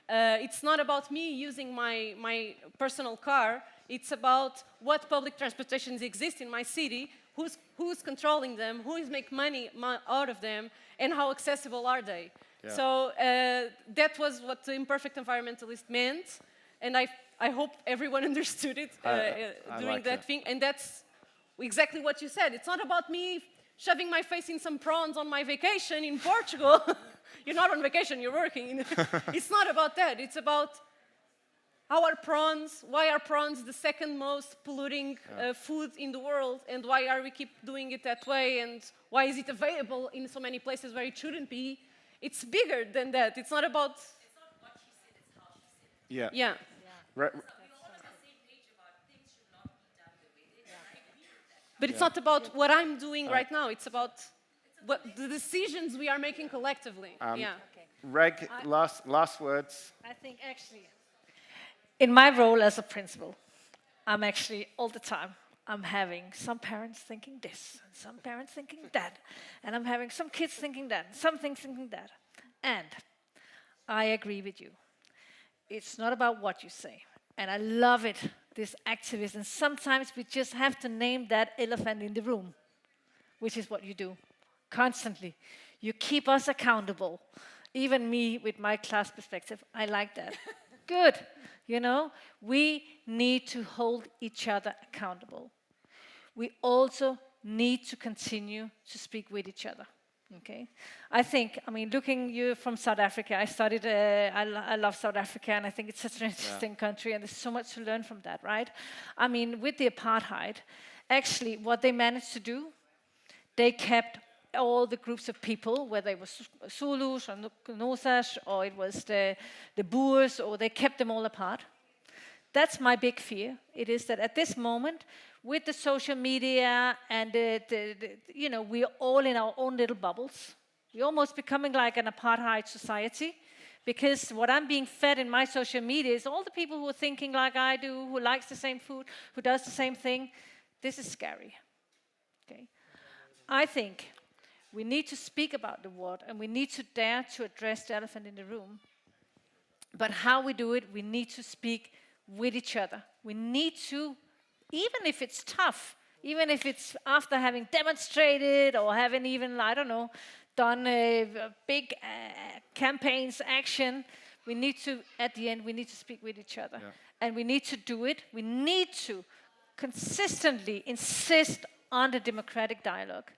F: It's not about me using my personal car, it's about what public transportations exist in my city, who's controlling them, who is making money out of them, and how accessible are they. Yeah. So that was what the imperfect environmentalist meant, and I hope everyone understood it during that thing, and that's exactly what you said. It's not about me shoving my face in some prawns on my vacation in Portugal. You're not on vacation, you're working. It's not about that, it's about how are prawns, why are prawns the second most polluting food in the world, and why are we keep doing it that way, and why is it available in so many places where it shouldn't be? It's bigger than that. It's not about... It's not what she said, it's how she said it. Yeah. But it's not about what I'm doing right now. It's about what the decisions we are making collectively.
B: Reg, last words.
C: I think actually, in my role as a principal, I'm actually all the time, I'm having some parents thinking this, and some parents thinking that, and I'm having some kids thinking that, and some things thinking that. And I agree with you. It's not about what you say. And I love it, this activism. Sometimes we just have to name that elephant in the room, which is what you do constantly. You keep us accountable. Even me with my class perspective, I like that. Good. You know, we need to hold each other accountable. We also need to continue to speak with each other. Okay, I think, I mean, looking you from South Africa, I studied, I love South Africa, and I think it's such an interesting country, and there's so much to learn from that, right? I mean, with the apartheid, actually, what they managed to do, they kept all the groups of people, whether it was Zulus or Nosas, or it was the Boers, or they kept them all apart. That's my big fear. It is that at this moment, with the social media and you know, we're all in our own little bubbles, We're almost becoming like an apartheid society, because what I'm being fed in my social media is all the people who are thinking like I do, who likes the same food, who does the same thing. This is scary. Okay. I think we need to speak about the word, and we need to dare to address the elephant in the room. But how we do it, we need to speak with each other. We need to, even if it's tough, even if it's after having demonstrated or having even, I don't know, done big campaigns, action, we need to, at the end, we need to speak with each other.
B: Yeah.
C: And we need to do it. We need to consistently insist on the democratic dialogue.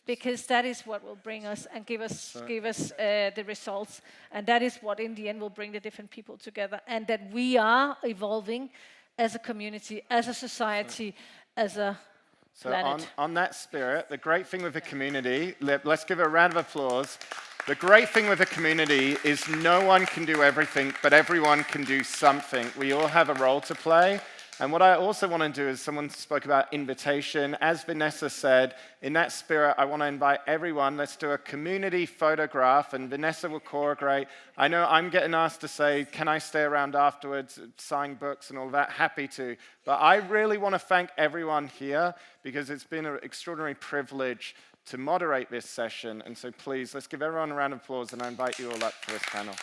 C: Because that is what will bring us and give us the results, and that is what in the end will bring the different people together, and that we are evolving as a community, as a society, as a planet.
B: On that spirit, the great thing with the community, let's give a round of applause. The great thing with a community is no one can do everything, but everyone can do something. We all have a role to play. And what I also want to do is, someone spoke about invitation. As Vanessa said, in that spirit, I want to invite everyone. Let's do a community photograph, and Vanessa will choreograph. I know I'm getting asked to say, can I stay around afterwards, sign books and all that? Happy to. But I really want to thank everyone here, because it's been an extraordinary privilege to moderate this session. And so please, let's give everyone a round of applause, and I invite you all up for this panel.